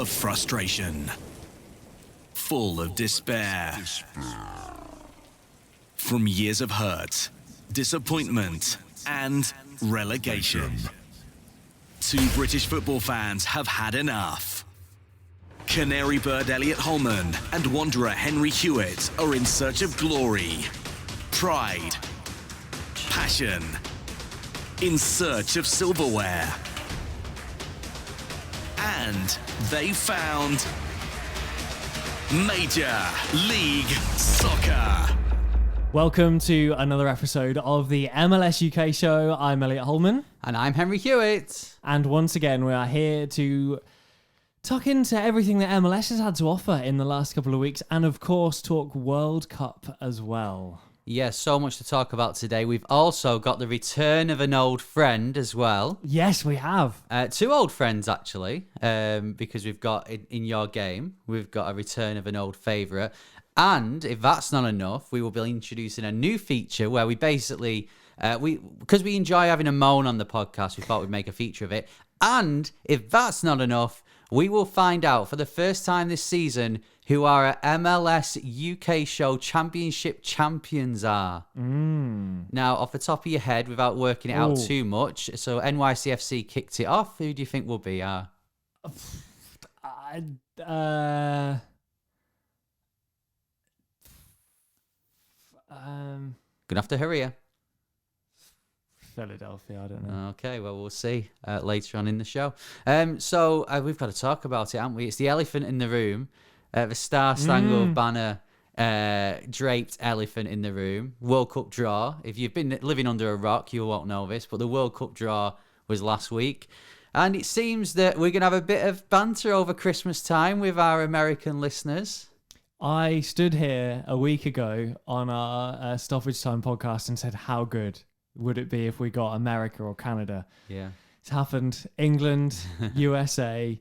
of frustration, full of despair. From years of hurt, disappointment, and relegation. Two British football fans have had enough. Canary bird Elliot Holman and Wanderer Henry Hewitt are in search of glory, pride, passion, in search of silverware. And they found Major League Soccer. Welcome to another episode of the MLS UK Show. I'm Elliot Holman. And I'm Henry Hewitt. And once again, we are here to tuck into everything that MLS has had to offer in the last couple of weeks. And of course, talk World Cup as well. Yes, so much to talk about today. We've also got the return of an old friend as well. Yes, we have. Two old friends, actually, because we've got, in your game, we've got a return of an old favourite. And if that's not enough, we will be introducing a new feature where we basically, because we enjoy having a moan on the podcast, we thought we'd make a feature of it. And if that's not enough, we will find out for the first time this season who our MLS UK Show Championship champions are. Now, off the top of your head, without working it out too much, so NYCFC kicked it off. Who do you think will be our? Gonna have to hurry you. Philadelphia, I don't know. Okay, well, we'll see later on in the show. So we've got to talk about it, haven't we? It's the elephant in the room, the Star-Spangled Banner draped elephant in the room. World Cup draw. If you've been living under a rock, you won't know this, but the World Cup draw was last week. And it seems that we're going to have a bit of banter over Christmas time with our American listeners. I stood here a week ago on our Stoppage Time podcast and said, how good would it be if we got America or Canada? Yeah. It's happened. England, USA,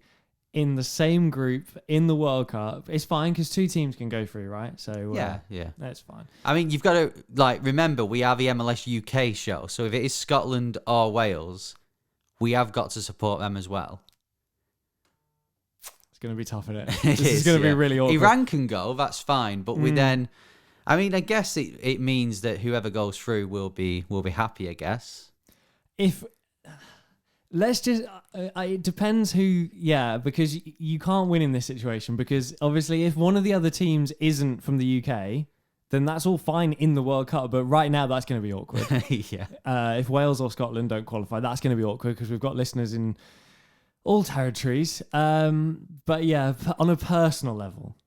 in the same group in the World Cup. It's fine because two teams can go through, right? So yeah, that's fine. I mean, you've got to remember we are the MLS UK show, so if it is Scotland or Wales, we have got to support them as well. It's going to be tough, isn't it? This is going to be really awkward. Iran can go, that's fine, but we then, I mean, I guess it means that whoever goes through will be happy, I guess. Let's just, it depends who, because you can't win in this situation, because obviously if one of the other teams isn't from the UK, then that's all fine in the World Cup, but right now that's going to be awkward. Yeah. If Wales or Scotland don't qualify, that's going to be awkward because we've got listeners in all territories. But yeah, on a personal level,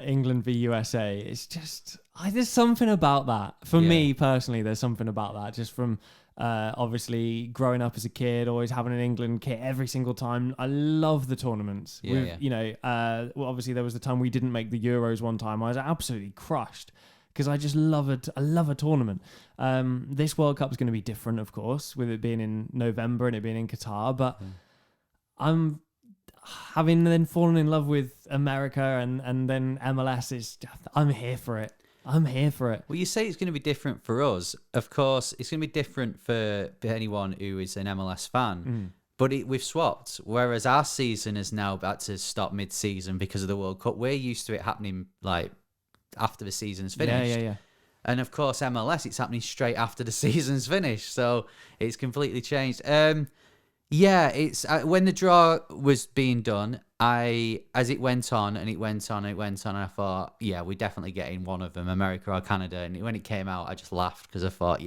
England v USA, it's just, there's something about that. For me personally, there's something about that just from obviously growing up as a kid, always having an England kit every single time. I love the tournaments. Obviously there was the time we didn't make the Euros one time. I was absolutely crushed because I just love it. I love a tournament. This World Cup is going to be different, of course, with it being in November and it being in Qatar, but I'm having then fallen in love with America and then MLS I'm here for it. Well, you say it's going to be different for us. Of course, it's going to be different for anyone who is an MLS fan. But we've swapped. Whereas our season is now about to stop mid-season because of the World Cup. We're used to it happening like after the season's finished. Yeah. And of course, MLS, it's happening straight after the season's finished. So it's completely changed. It's when the draw was being done, as it went on, I thought, we're definitely getting one of them, America or Canada. And when it came out, I just laughed because I thought,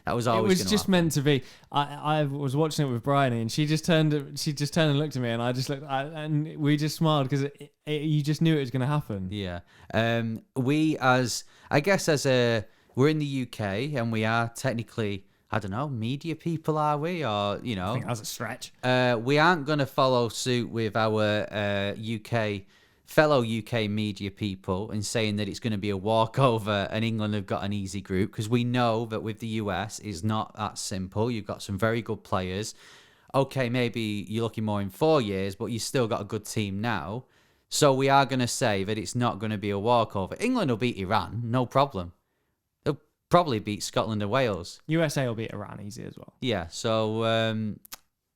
that was always. It was just meant to be. I was watching it with Bryony, and she just turned and looked at me, and I just looked, and we just smiled because you just knew it was going to happen. Yeah. We're in the UK, and we are technically, I don't know, media people, are we? Or, I think that's a stretch. We aren't going to follow suit with our fellow UK media people and saying that it's going to be a walkover and England have got an easy group, because we know that with the US, it's not that simple. You've got some very good players. Okay, maybe you're looking more in 4 years, but you've still got a good team now. So we are going to say that it's not going to be a walkover. England will beat Iran, no problem. Probably beat Scotland and Wales. USA will beat Iran easy as well. Yeah, so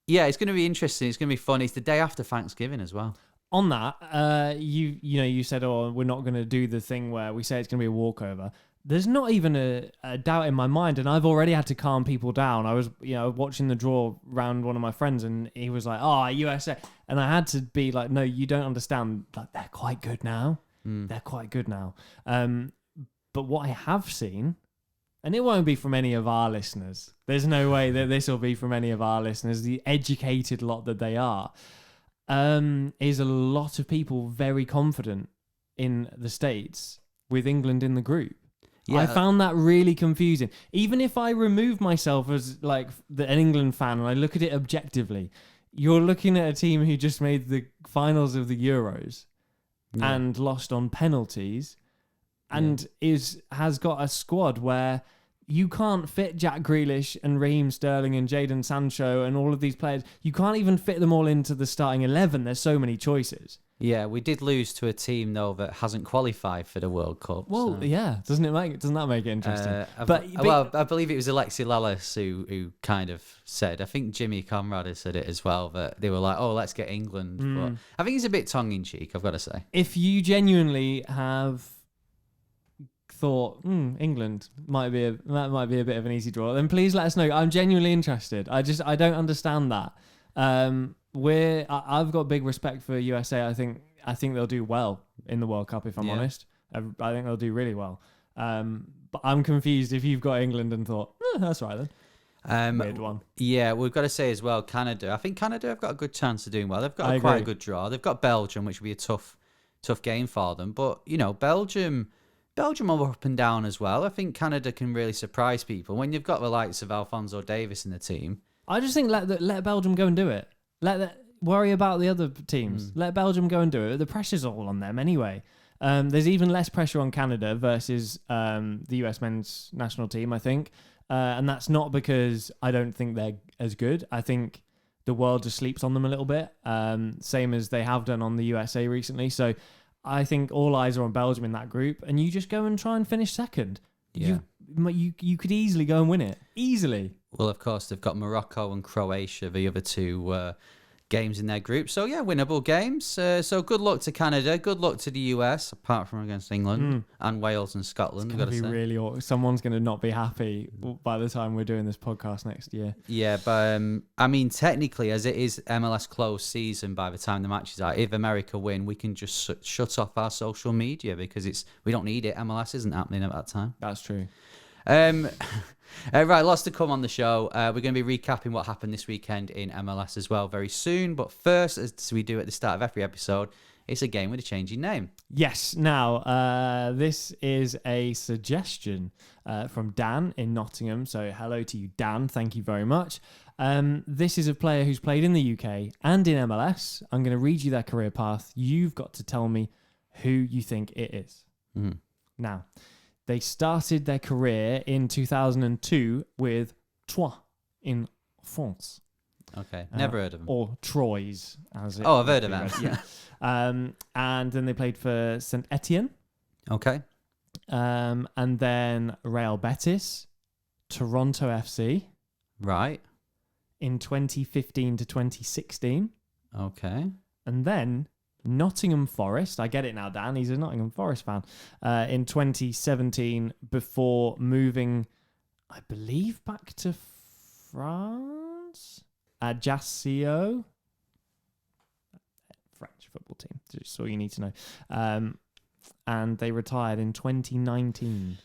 Yeah, it's going to be interesting. It's going to be fun. It's the day after Thanksgiving as well. On that, you said, "Oh, we're not going to do the thing where we say it's going to be a walkover." There's not even a doubt in my mind, and I've already had to calm people down. I was, watching the draw round one of my friends, and he was like, "Oh, USA," and I had to be like, "No, you don't understand. Like, they're quite good now. They're quite good now." But what I have seen, and it won't be from any of our listeners. There's no way that this will be from any of our listeners, the educated lot that they are, is a lot of people very confident in the States with England in the group. Yeah. I found that really confusing. Even if I remove myself as like an England fan and I look at it objectively, you're looking at a team who just made the finals of the Euros and lost on penalties and has got a squad where you can't fit Jack Grealish and Raheem Sterling and Jadon Sancho and all of these players. You can't even fit them all into the starting 11. There's so many choices. Yeah, we did lose to a team though that hasn't qualified for the World Cup. Well, yeah, doesn't that make it interesting? I believe it was Alexi Lalas who kind of said. I think Jimmy Conrad has said it as well, that they were like, "Oh, let's get England." But I think it's a bit tongue in cheek. I've got to say. If you genuinely have thought England might be a bit of an easy draw, then please let us know. I'm genuinely interested. I don't understand that. I've got big respect for USA. I think they'll do well in the World Cup, if I'm honest. I think they'll do really well. But I'm confused if you've got England and thought, that's right then. Weird one. Yeah, we've got to say as well, Canada. I think Canada have got a good chance of doing well. They've got quite a good draw. They've got Belgium, which will be a tough game for them. But, Belgium are up and down as well. I think Canada can really surprise people. When you've got the likes of Alphonso Davies in the team. I just think let Belgium go and do it. Worry about the other teams. Let Belgium go and do it. The pressure's all on them anyway. There's even less pressure on Canada versus the US men's national team, I think. And that's not because I don't think they're as good. I think the world just sleeps on them a little bit, same as they have done on the USA recently. So I think all eyes are on Belgium in that group, and you just go and try and finish second. Yeah. You could easily go and win it. Easily. Well, of course, they've got Morocco and Croatia, the other two games in their group. So, yeah, winnable games. So good luck to Canada. Good luck to the US, apart from against England and Wales and Scotland. It's going to be really awkward. Someone's going to not be happy by the time we're doing this podcast next year. Yeah, but I mean, technically, as it is MLS closed season by the time the matches are, if America win, we can just shut off our social media because we don't need it. MLS isn't happening at that time. That's true. Right, lots to come on the show. We're going to be recapping what happened this weekend in MLS as well very soon. But first, as we do at the start of every episode, it's a game with a changing name. Yes. Now, this is a suggestion from Dan in Nottingham. So hello to you, Dan. Thank you very much. This is a player who's played in the UK and in MLS. I'm going to read you their career path. You've got to tell me who you think it is. Now, they started their career in 2002 with Troyes in France. Okay, never heard of them. Or Troyes, as it. I've heard of them. Yeah. And then they played for Saint Etienne. Okay. And then Real Betis, Toronto FC. Right. In 2015 to 2016. Okay. And then Nottingham Forest. I get it now, Dan. He's a Nottingham Forest fan. In 2017, before moving, I believe, back to France. Ajaccio. French football team. Just all you need to know. And they retired in 2019.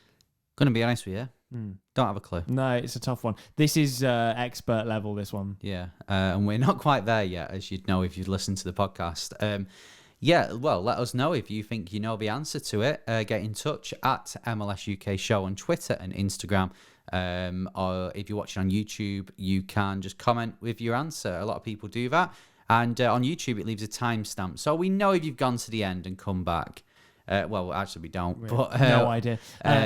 Gonna be honest with you. Don't have a clue. No, it's a tough one. This is expert level, this one. Yeah, and we're not quite there yet, as you'd know if you'd listened to the podcast. Yeah, well, let us know if you think you know the answer to it. Get in touch at MLS UK Show on Twitter and Instagram. Or if you're watching on YouTube, you can just comment with your answer. A lot of people do that. And on YouTube, it leaves a timestamp. So we know if you've gone to the end and come back. Well, actually, we don't. Really? But no idea.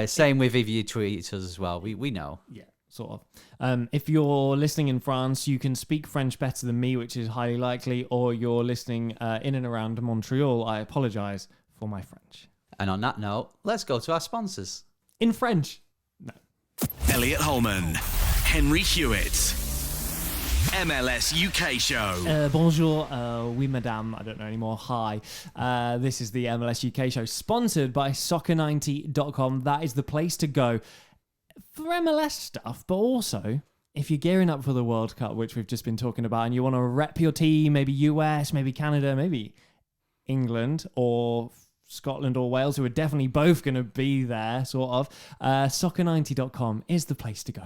Same with if you tweet us as well. We know. Yeah, sort of. If you're listening in France, you can speak French better than me, which is highly likely, or you're listening in and around Montreal. I apologise for my French. And on that note, let's go to our sponsors. In French. No. Elliot Holman, Henry Hewitt, MLS UK Show. Bonjour, oui madame, I don't know anymore, hi. This is the MLS UK Show, sponsored by Soccer90.com. That is the place to go for MLS stuff, but also if you're gearing up for the World Cup, which we've just been talking about, and you want to rep your team, maybe US, maybe Canada, maybe England, or Scotland or Wales, who are definitely both going to be there, sort of, Soccer90.com is the place to go.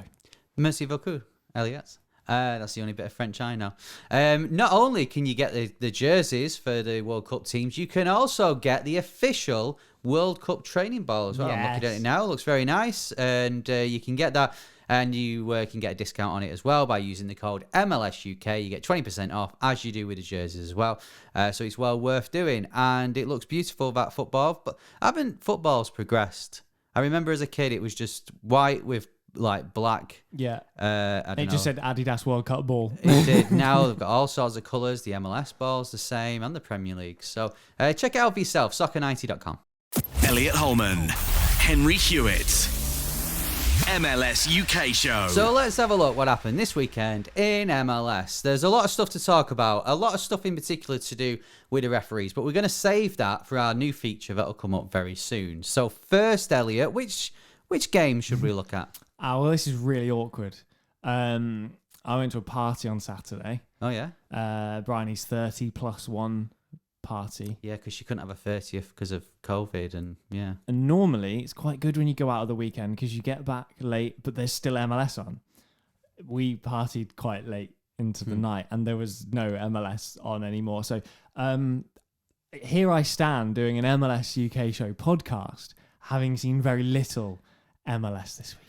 Merci beaucoup, Elliot. That's the only bit of French I know. Not only can you get the jerseys for the World Cup teams, you can also get the official World Cup training ball as well. Yes. I'm looking at it now. It looks very nice. And you can get that. And you can get a discount on it as well by using the code MLSUK. You get 20% off, as you do with the jerseys as well. So it's well worth doing. And it looks beautiful, that football. But haven't footballs progressed? I remember as a kid, it was just white with like black. Yeah. It just said Adidas World Cup ball. It did. Now they've got all sorts of colours. The MLS ball's the same, and the Premier League. So check it out for yourself. Soccer90.com. Elliot Holman, Henry Hewitt, MLS UK Show. So let's have a look what happened this weekend in MLS. There's a lot of stuff to talk about, a lot of stuff in particular to do with the referees, but we're going to save that for our new feature that'll come up very soon. So first, Elliot, which game should we look at? Well, this is really awkward. I went to a party on Saturday. Oh, yeah? Bryony's 30+1 party. Yeah, because she couldn't have a 30th because of COVID, and yeah. And normally, it's quite good when you go out of the weekend because you get back late, but there's still MLS on. We partied quite late into the night, and there was no MLS on anymore. So here I stand doing an MLS UK Show podcast, having seen very little MLS this weekend.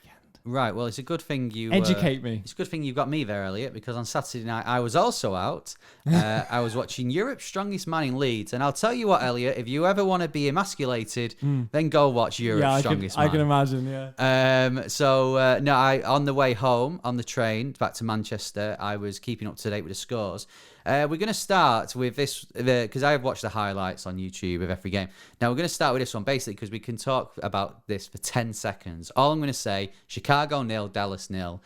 Right, well, it's a good thing you... Educate me. It's a good thing you got me there, Elliot, because on Saturday night I was also out. I was watching Europe's Strongest Man in Leeds, and I'll tell you what, Elliot, if you ever want to be emasculated, then go watch Europe's Strongest Man. I can imagine, yeah. No, on the way home, on the train back to Manchester, I was keeping up to date with the scores. We're going to start with this, because I've watched the highlights on YouTube of every game. Now, we're going to start with this one, basically, because we can talk about this for 10 seconds. All I'm going to say, Chicago 0, Dallas 0.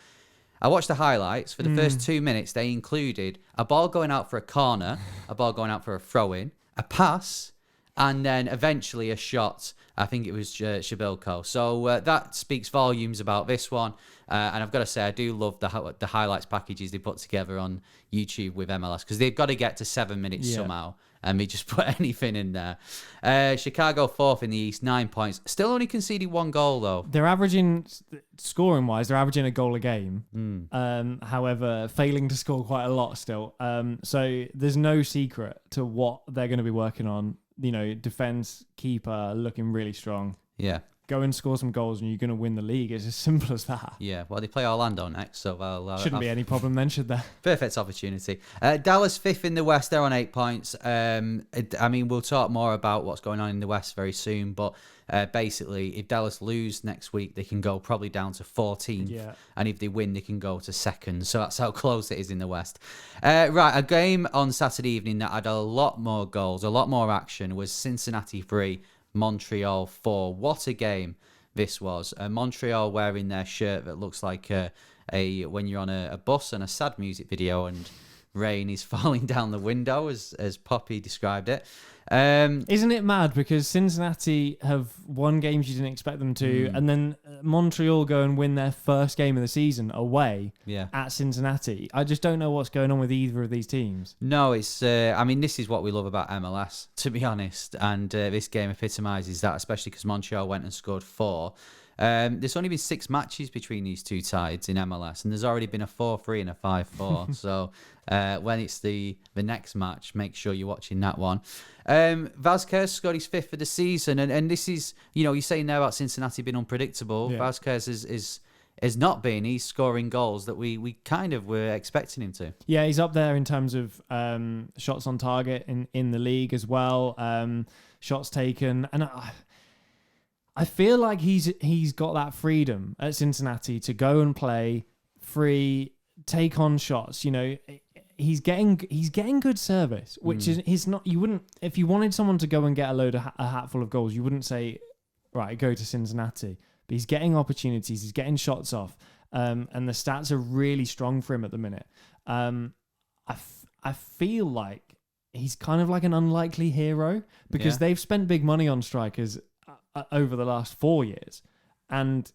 I watched the highlights. For the first 2 minutes, they included a ball going out for a corner, a ball going out for a throw-in, a pass, and then eventually a shot. I think it was Shabilko. So that speaks volumes about this one. And I've got to say, I do love the highlights packages they put together on YouTube with MLS, because they've got to get to 7 minutes somehow, and they just put anything in there. Chicago 4th in the East, 9 points. Still only conceded 1 goal, though. They're averaging, scoring-wise, they're averaging a goal a game. However, failing to score quite a lot still. So there's no secret to what they're going to be working on. You know, defense, keeper, looking really strong. Yeah. Go and score some goals and you're going to win the league. It's as simple as that. Yeah, well, they play Orlando next, so they'll... Shouldn't be any problem then, should there? Perfect opportunity. Dallas 5th in the West, they're on 8 points. I mean, we'll talk more about what's going on in the West very soon, but basically, if Dallas lose next week, they can go probably down to 14th. Yeah. And if they win, they can go to 2nd. So that's how close it is in the West. Right, a game on Saturday evening that had a lot more goals, a lot more action, was Cincinnati 3, Montreal 4. What a game this was. Montreal wearing their shirt that looks like when you're on a bus and a sad music video and rain is falling down the window, as Poppy described it. Isn't it mad? Because Cincinnati have won games you didn't expect them to, and then Montreal go and win their first game of the season away at Cincinnati. I just don't know what's going on with either of these teams. No, it's. I mean, this is what we love about MLS, to be honest, and this game epitomises that, especially because Montreal went and scored 4. There's only been 6 matches between these two sides in MLS, and there's already been a 4-3 and a 5-4. So when it's the next match, make sure you're watching that one. Vazquez scored his 5th for the season, and this is, you're saying there about Cincinnati being unpredictable. Yeah. Vazquez is not been. He's scoring goals that we kind of were expecting him to. Yeah, he's up there in terms of shots on target in the league as well. Shots taken, and I feel like he's got that freedom at Cincinnati to go and play free, take on shots. He's getting good service, which is he's not. You wouldn't, if you wanted someone to go and get a hatful of goals, you wouldn't say, right, go to Cincinnati. But he's getting opportunities, he's getting shots off, and the stats are really strong for him at the minute. I feel like he's kind of like an unlikely hero because they've spent big money on strikers over the last 4 years, and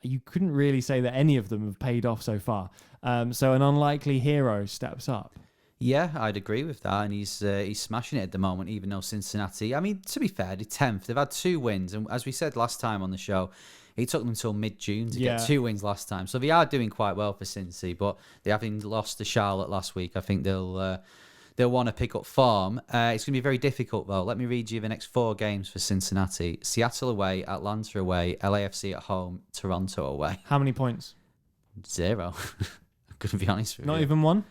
you couldn't really say that any of them have paid off so far. So an unlikely hero steps up. Yeah, I'd agree with that, and he's smashing it at the moment. Even though Cincinnati, I mean, to be fair, they're 10th. They've had 2 wins, and as we said last time on the show, it took them until mid-June to get 2 wins last time. So they are doing quite well for Cincy, but they having lost to Charlotte last week, I think they'll want to pick up form. It's going to be very difficult, though. Let me read you the next 4 games for Cincinnati. Seattle away, Atlanta away, LAFC at home, Toronto away. How many points? 0. I'm going to be honest with you. Not even one?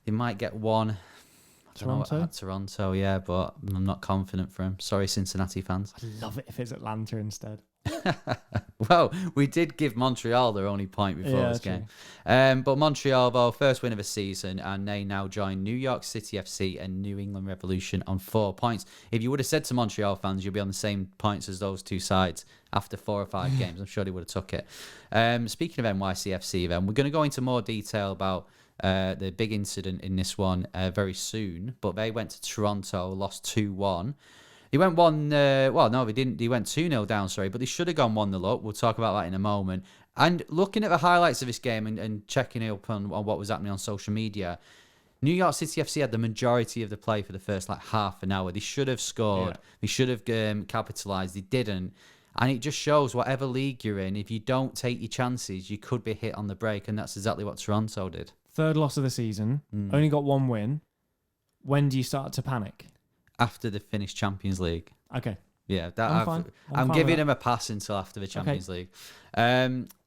They might get 1. Toronto? Toronto, yeah, but I'm not confident for him. Sorry, Cincinnati fans. I'd love it if it's Atlanta instead. Well, we did give Montreal their only point before this game. But Montreal, though, first win of the season, and they now join New York City FC and New England Revolution on 4 points. If you would have said to Montreal fans, you'll be on the same points as those 2 sides after 4 or 5 games, I'm sure they would have took it. Speaking of NYCFC, then, we're going to go into more detail about the big incident in this one very soon, but they went to Toronto, lost 2-1. They went 1, well, no, they didn't. They went 2-0 down, sorry, but they should have gone 1-0 up. We'll talk about that in a moment. And looking at the highlights of this game and checking up on what was happening on social media, New York City FC had the majority of the play for the first half an hour. They should have scored. Yeah. They should have capitalised. They didn't. And it just shows whatever league you're in, if you don't take your chances, you could be hit on the break. And that's exactly what Toronto did. 3rd loss of the season, only got 1 win. When do you start to panic? After the finished Champions League. Okay. Yeah, I'm giving them a pass until after the Champions League.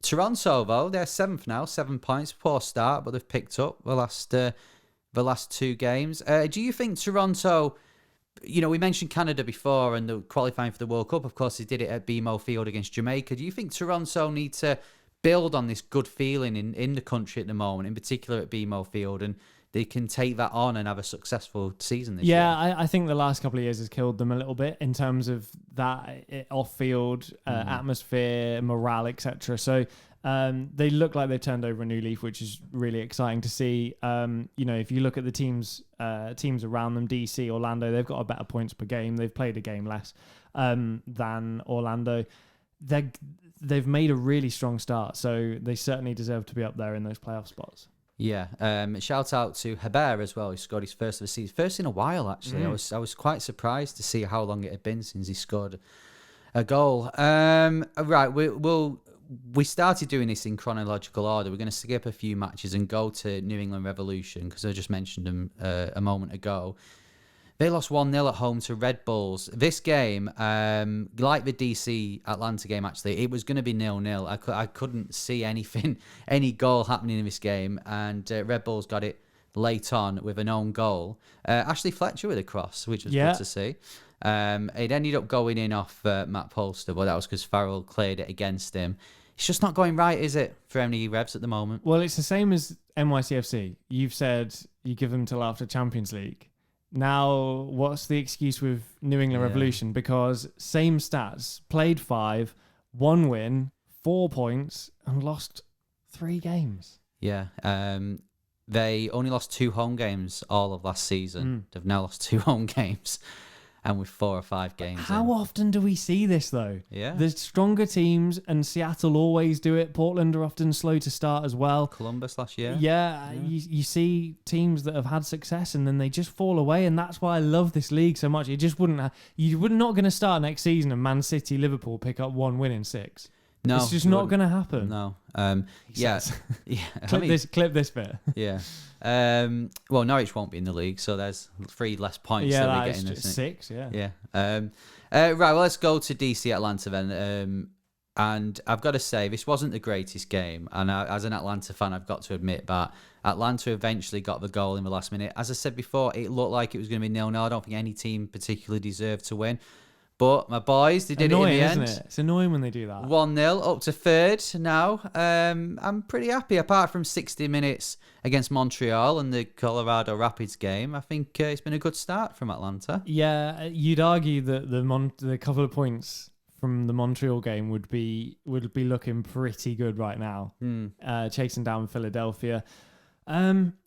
Toronto, though, they're 7th now, 7 points. Poor start, but they've picked up the last 2 games. Do you think Toronto... You know, we mentioned Canada before and the qualifying for the World Cup. Of course, they did it at BMO Field against Jamaica. Do you think Toronto need to build on this good feeling in the country at the moment, in particular at BMO Field, and they can take that on and have a successful season this year? Yeah, I think the last couple of years has killed them a little bit in terms of that off-field atmosphere, morale, etc. So they look like they've turned over a new leaf, which is really exciting to see. You know, if you look at the teams around them, DC, Orlando, they've got a better points per game. They've played a game less than Orlando. They've made a really strong start, so they certainly deserve to be up there in those playoff spots. Yeah, shout out to Heber as well. He scored his first of the season, first in a while actually. I was quite surprised to see how long it had been since he scored a goal. Right, we started doing this in chronological order. We're going to skip a few matches and go to New England Revolution because I just mentioned them a moment ago. They lost 1-0 at home to Red Bulls. This game, like the DC Atlanta game, actually, it was going to be 0-0. I couldn't see any goal happening in this game, and Red Bulls got it late on with an own goal. Ashley Fletcher with a cross, which was good to see. It ended up going in off Matt Polster, but that was because Farrell cleared it against him. It's just not going right, is it, for any Revs at the moment? Well, it's the same as NYCFC. You've said you give them till after Champions League. Now, what's the excuse with New England Revolution? Because same stats, played 5, 1 win, 4 points, and lost 3 games. Yeah, they only lost 2 home games all of last season. They've now lost 2 home games, and with 4 or 5 games. How often do we see this, though? Yeah. The stronger teams, and Seattle always do it. Portland are often slow to start as well. Columbus last year. Yeah. You see teams that have had success, and then they just fall away, and that's why I love this league so much. It just wouldn't... You were not going to start next season and Man City, Liverpool pick up 1 win in 6. No, it's just not going to happen. No. Yeah. Clip this bit. Yeah. Well, Norwich won't be in the league, so there's 3 less points that we're getting. 6, yeah. Yeah. Right, well, let's go to DC Atlanta then. And I've got to say, this wasn't the greatest game. And as an Atlanta fan, I've got to admit that Atlanta eventually got the goal in the last minute. As I said before, it looked like it was going to be 0-0. I don't think any team particularly deserved to win. But my boys, they did annoying, it in the end. Isn't it? It's annoying when they do that. 1-0 up to 3rd now. I'm pretty happy. Apart from 60 minutes against Montreal and the Colorado Rapids game, I think it's been a good start from Atlanta. Yeah, you'd argue that the couple of points from the Montreal game would be looking pretty good right now. Chasing down Philadelphia.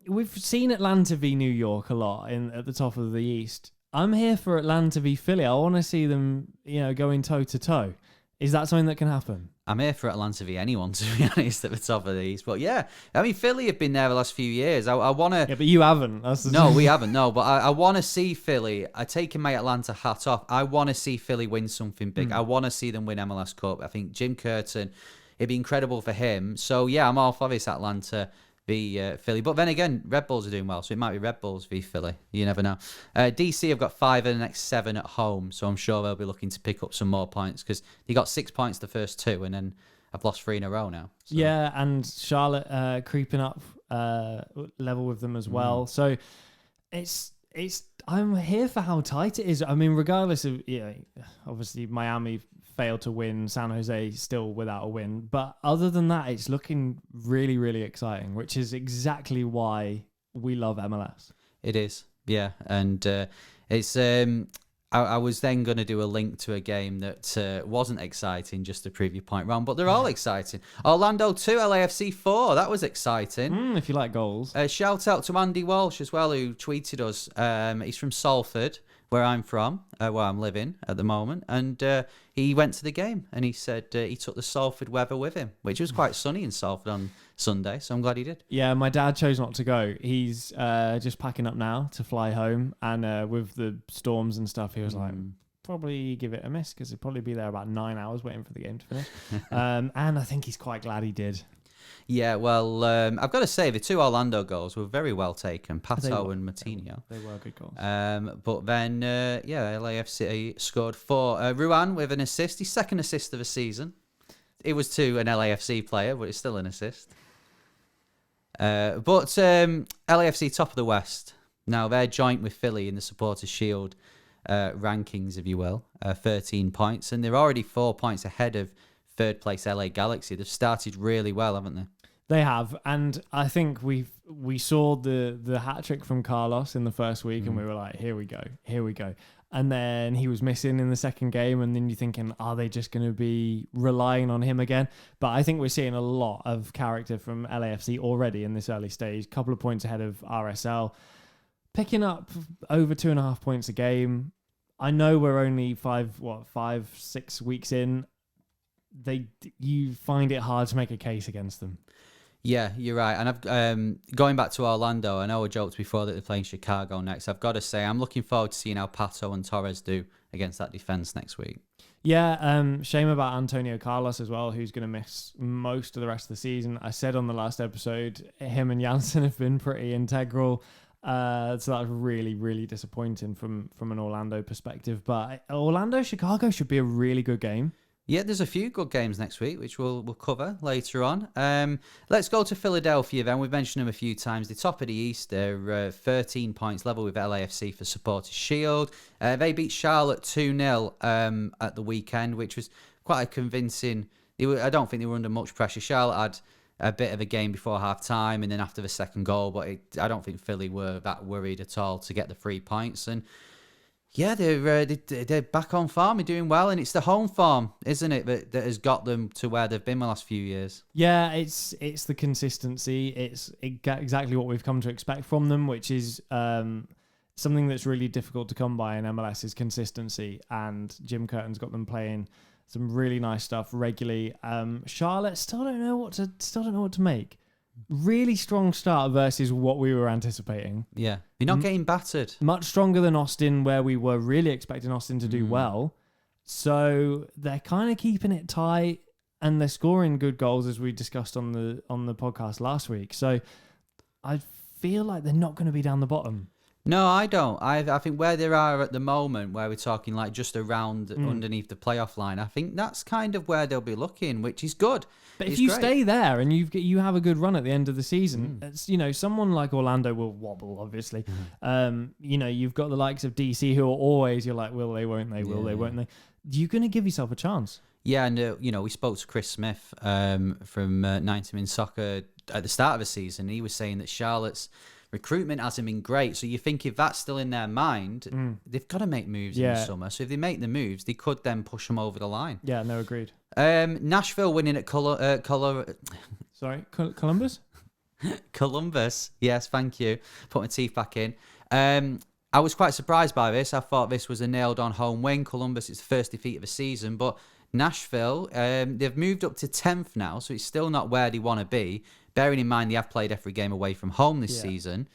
We've seen Atlanta v New York a lot at the top of the East. I'm here for Atlanta v Philly. I want to see them, going toe to toe. Is that something that can happen? I'm here for Atlanta v anyone, to be honest, at the top of the East. But yeah, I mean, Philly have been there the last few years. I want to... Yeah, but you haven't. No, we haven't. No, but I want to see Philly. I taking my Atlanta hat off. I want to see Philly win something big. I want to see them win MLS Cup. I think Jim Curtin, it'd be incredible for him. So yeah, I'm all for this Atlanta v Philly. But then again, Red Bulls are doing well, so it might be Red Bulls v Philly. You never know. DC have got 5 of the next 7 at home, so I'm sure they'll be looking to pick up some more points because they got 6 points the first 2, and then I've lost 3 in a row now. So. Yeah, and Charlotte creeping up level with them as well. So it's I'm here for how tight it is. I mean, regardless of obviously Miami failed to win, San Jose still without a win, but other than that, it's looking really, really exciting, which is exactly why we love MLS. It is, yeah, and it's. I was then going to do a link to a game that wasn't exciting just to prove your point wrong, but they're all exciting. Orlando 2, LAFC 4. That was exciting. If you like goals. Shout out to Andy Walsh as well, who tweeted us. He's from Salford, where I'm from, where I'm living at the moment. And he went to the game and he said he took the Salford weather with him, which was quite sunny in Salford on Sunday. So I'm glad he did. Yeah, my dad chose not to go. He's just packing up now to fly home. And with the storms and stuff, he was like, probably give it a miss because he'd probably be there about 9 hours waiting for the game to finish. And I think he's quite glad he did. Yeah, well, I've got to say, the 2 Orlando goals were very well taken, Pato and Matinho. They were good goals. But then, LAFC scored 4. Ruan with an assist, his second assist of the season. It was to an LAFC player, but it's still an assist. But LAFC top of the West. Now, they're joint with Philly in the Supporters' Shield rankings, if you will, 13 points. And they're already 4 points ahead of third place LA Galaxy. They've started really well, haven't they? They have, and I think we saw the hat trick from Carlos in the first week, and we were like, here we go. And then he was missing in the second game, and then you're thinking, are they just going to be relying on him again? But I think we're seeing a lot of character from LAFC already in this early stage. Couple of points ahead of RSL, picking up over 2.5 points a game. I know we're only 5-6 weeks in. You find it hard to make a case against them. Yeah, you're right. And I've going back to Orlando, I know I joked before that they're playing Chicago next. I've got to say, I'm looking forward to seeing how Pato and Torres do against that defence next week. Yeah, shame about Antonio Carlos as well, who's going to miss most of the rest of the season. I said on the last episode, him and Janssen have been pretty integral. So that's really, really disappointing from an Orlando perspective. But Orlando-Chicago should be a really good game. Yeah, there's a few good games next week, which we'll cover later on. Let's go to Philadelphia then. We've mentioned them a few times. The top of the East, they're 13 points level with LAFC for Supporters' Shield. They beat Charlotte 2-0 at the weekend, which was quite a convincing... I don't think they were under much pressure. Charlotte had a bit of a game before half-time and then after the second goal, but I don't think Philly were that worried at all to get the 3 points. And yeah, they're back on form. They're doing well, and it's the home form, isn't it, that has got them to where they've been the last few years. Yeah, it's the consistency. It's exactly what we've come to expect from them, which is something that's really difficult to come by in MLS is consistency. And Jim Curtin's got them playing some really nice stuff regularly. Charlotte still don't know what to make. Really strong start versus what we were anticipating. Yeah, you're not getting battered. Much stronger than Austin, where we were really expecting Austin to do well. So they're kind of keeping it tight, and they're scoring good goals, as we discussed on the podcast last week. So I feel like they're not going to be down the bottom. No, I don't. I think where they are at the moment, where we're talking like just around underneath the playoff line, I think that's kind of where they'll be looking, which is good. But if you stay there and you have a good run at the end of the season, it's, someone like Orlando will wobble, obviously. You've got the likes of DC who are always, you're like, will they, won't they, will they, won't they? You're going to give yourself a chance. Yeah, and, we spoke to Chris Smith from 90 Min Soccer at the start of the season. He was saying that Charlotte's recruitment hasn't been great. So you think if that's still in their mind, they've got to make moves in the summer. So if they make the moves, they could then push them over the line. Yeah, no, agreed. Nashville winning at Columbus? Columbus. Yes, thank you. Put my teeth back in. I was quite surprised by this. I thought this was a nailed-on home win. Columbus, it's the first defeat of the season. But Nashville, they've moved up to 10th now, so it's still not where they want to be. Bearing in mind they have played every game away from home this season.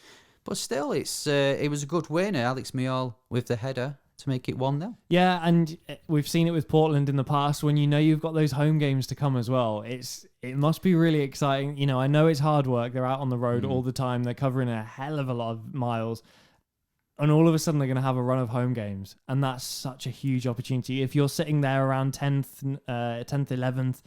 But still, it was a good win. Alex Muyal with the header to make it 1-0. Yeah, and we've seen it with Portland in the past. When you know you've got those home games to come as well, it must be really exciting. You know, I know it's hard work. They're out on the road all the time. They're covering a hell of a lot of miles. And all of a sudden, they're going to have a run of home games. And that's such a huge opportunity. If you're sitting there around 10th, 11th,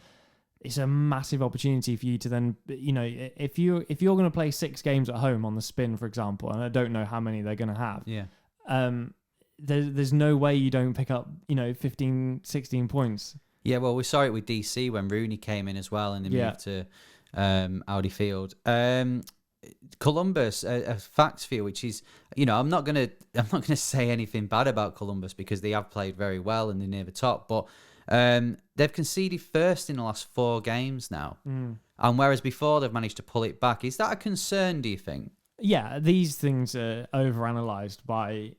it's a massive opportunity for you to then, you know, if you're going to play 6 games at home on the spin, for example, and I don't know how many they're going to have. Yeah. There's no way you don't pick up, you know, 15, 16 points. Yeah, well, we saw it with DC when Rooney came in as well and they moved to Audi Field. Columbus, a facts feel, which is, you know, I'm not gonna say anything bad about Columbus because they have played very well and they're near the top, but they've conceded first in the last 4 games now, and whereas before they've managed to pull it back. Is that a concern, do you think? Yeah, these things are overanalyzed by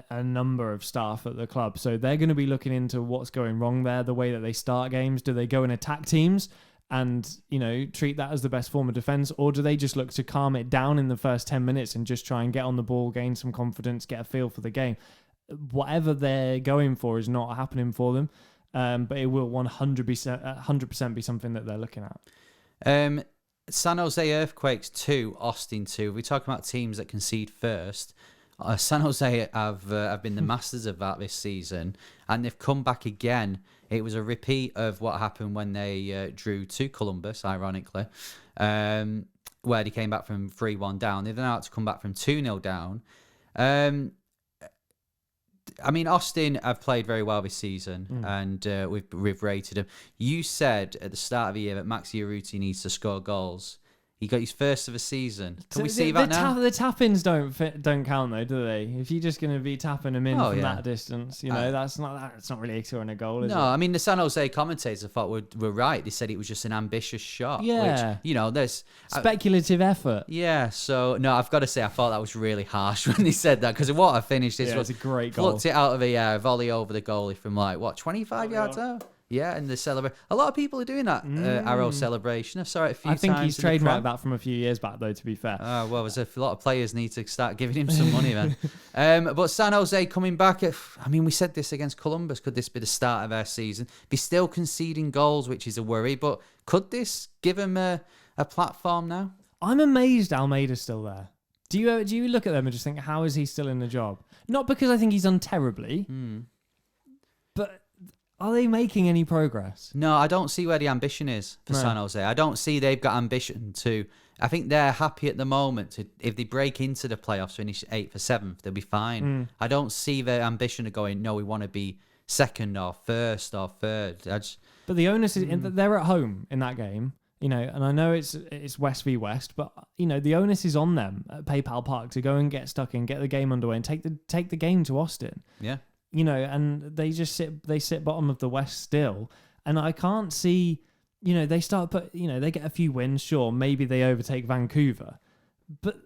a number of staff at the club. So they're going to be looking into what's going wrong there, the way that they start games. Do they go and attack teams and, you know, treat that as the best form of defense? Or do they just look to calm it down in the first 10 minutes and just try and get on the ball, gain some confidence, get a feel for the game? Whatever they're going for is not happening for them. But it will 100% be something that they're looking at. San Jose Earthquakes 2, Austin 2. We're talking about teams that concede first. San Jose have been the masters of that this season, and they've come back again. It was a repeat of what happened when they drew to Columbus, ironically, where they came back from 3-1 down. They've now had to come back from 2-0 down. I mean, Austin have played very well this season, and we've rated them. You said at the start of the year that Max Urruti needs to score goals. He got his first of the season. Can we see that now? The tap-ins don't count though, do they? If you're just going to be tapping them in from that distance, you know, that's not really scoring a goal, is it? No, I mean, the San Jose commentators I thought were right. They said it was just an ambitious shot. Yeah. Which, you know, there's speculative effort. Yeah. So no, I've got to say, I thought that was really harsh when they said that, because what I finished this was a great goal. Plucked it out of the air, volley over the goalie from 25 yards out. Yeah, and the celebrate. A lot of people are doing that arrow celebration. I saw it a few times. I think he's trademarked that from a few years back, though, to be fair. Oh, well, there's a lot of players need to start giving him some money, man. But San Jose coming back. I mean, we said this against Columbus. Could this be the start of their season? Be still conceding goals, which is a worry. But could this give them a platform now? I'm amazed Almeida's still there. Do you look at them and just think, how is he still in the job? Not because I think he's done terribly, but... Are they making any progress? No, I don't see where the ambition is for San Jose. I don't see they've got ambition to... I think they're happy at the moment. If they break into the playoffs, finish 8th or 7th, they'll be fine. I don't see their ambition of going, no, we want to be 2nd or 1st or 3rd. But the onus is... They're at home in that game, you know, and I know it's West v West, but, you know, the onus is on them at PayPal Park to go and get stuck in, get the game underway and take the game to Austin. Yeah. You know, and they just sit bottom of the West still. And I can't see, you know, they get a few wins, sure, maybe they overtake Vancouver. But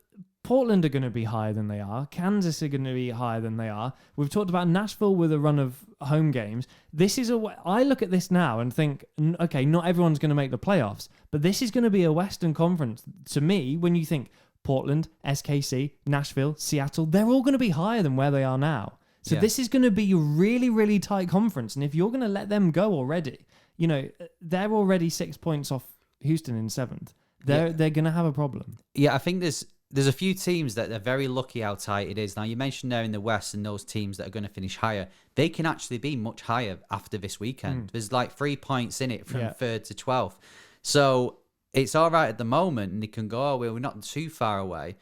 Portland are going to be higher than they are. Kansas are going to be higher than they are. We've talked about Nashville with a run of home games. I look at this now and think, okay, not everyone's going to make the playoffs, but this is going to be a Western Conference. To me, when you think Portland, SKC, Nashville, Seattle, they're all going to be higher than where they are now. So this is going to be a really, really tight conference. And if you're going to let them go already, you know, they're already 6 points off Houston in 7th. They're going to have a problem. Yeah, I think there's a few teams that they're very lucky how tight it is. Now, you mentioned there in the West and those teams that are going to finish higher. They can actually be much higher after this weekend. There's like 3 points in it from 3rd to 12th. So it's all right at the moment. And they can go, we're not too far away.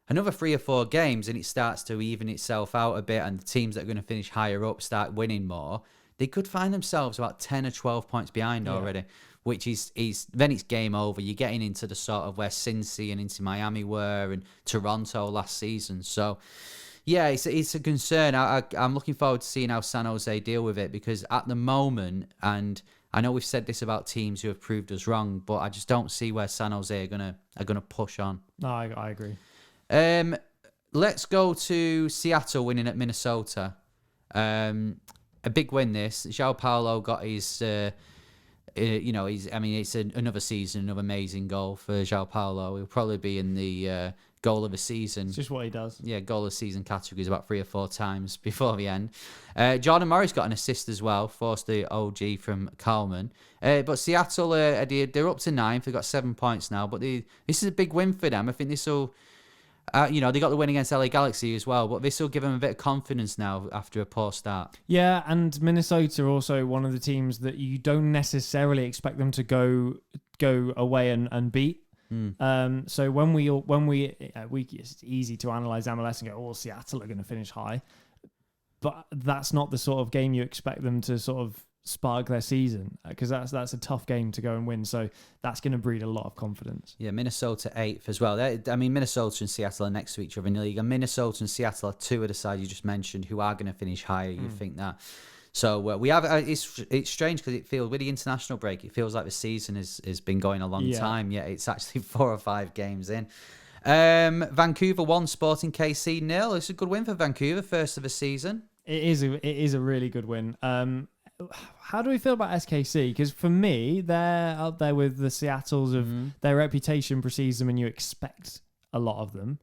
Another 3 or 4 games and it starts to even itself out a bit, and the teams that are going to finish higher up start winning more. They could find themselves about 10 or 12 points behind already, which is then it's game over. You're getting into the sort of where Cincy and into Miami were and Toronto last season. So, yeah, it's a concern. I'm looking forward to seeing how San Jose deal with it, because at the moment, and I know we've said this about teams who have proved us wrong, but I just don't see where San Jose are gonna push on. No, I agree. Let's go to Seattle winning at Minnesota. A big win this. João Paulo got his, it's another season, another amazing goal for João Paulo. He'll probably be in the goal of the season. It's just what he does. Yeah, goal of the season categories about 3 or 4 times before the end. Jordan Morris got an assist as well, forced the OG from Coleman. But Seattle, they're up to 9th. They've got 7 points now. But this is a big win for them. I think this will... they got the win against LA Galaxy as well, but this will give them a bit of confidence now after a poor start. Yeah, and Minnesota are also one of the teams that you don't necessarily expect them to go away and beat. So when we it's easy to analyze MLS and go, Seattle are going to finish high, but that's not the sort of game you expect them to sort of spark their season, because that's a tough game to go and win. So that's going to breed a lot of confidence. Yeah, Minnesota 8th as well. Minnesota and Seattle are next to each other in the league, and Minnesota and Seattle are 2 of the sides you just mentioned who are going to finish higher. You think that? So we have. It's strange because it feels with the international break, it feels like the season has been going a long time. Yet it's actually 4 or 5 games in. Vancouver 1, Sporting KC 0. It's a good win for Vancouver, first of the season. It is a really good win. How do we feel about SKC? Because for me, they're up there with the Seattles of their reputation precedes them, and you expect a lot of them.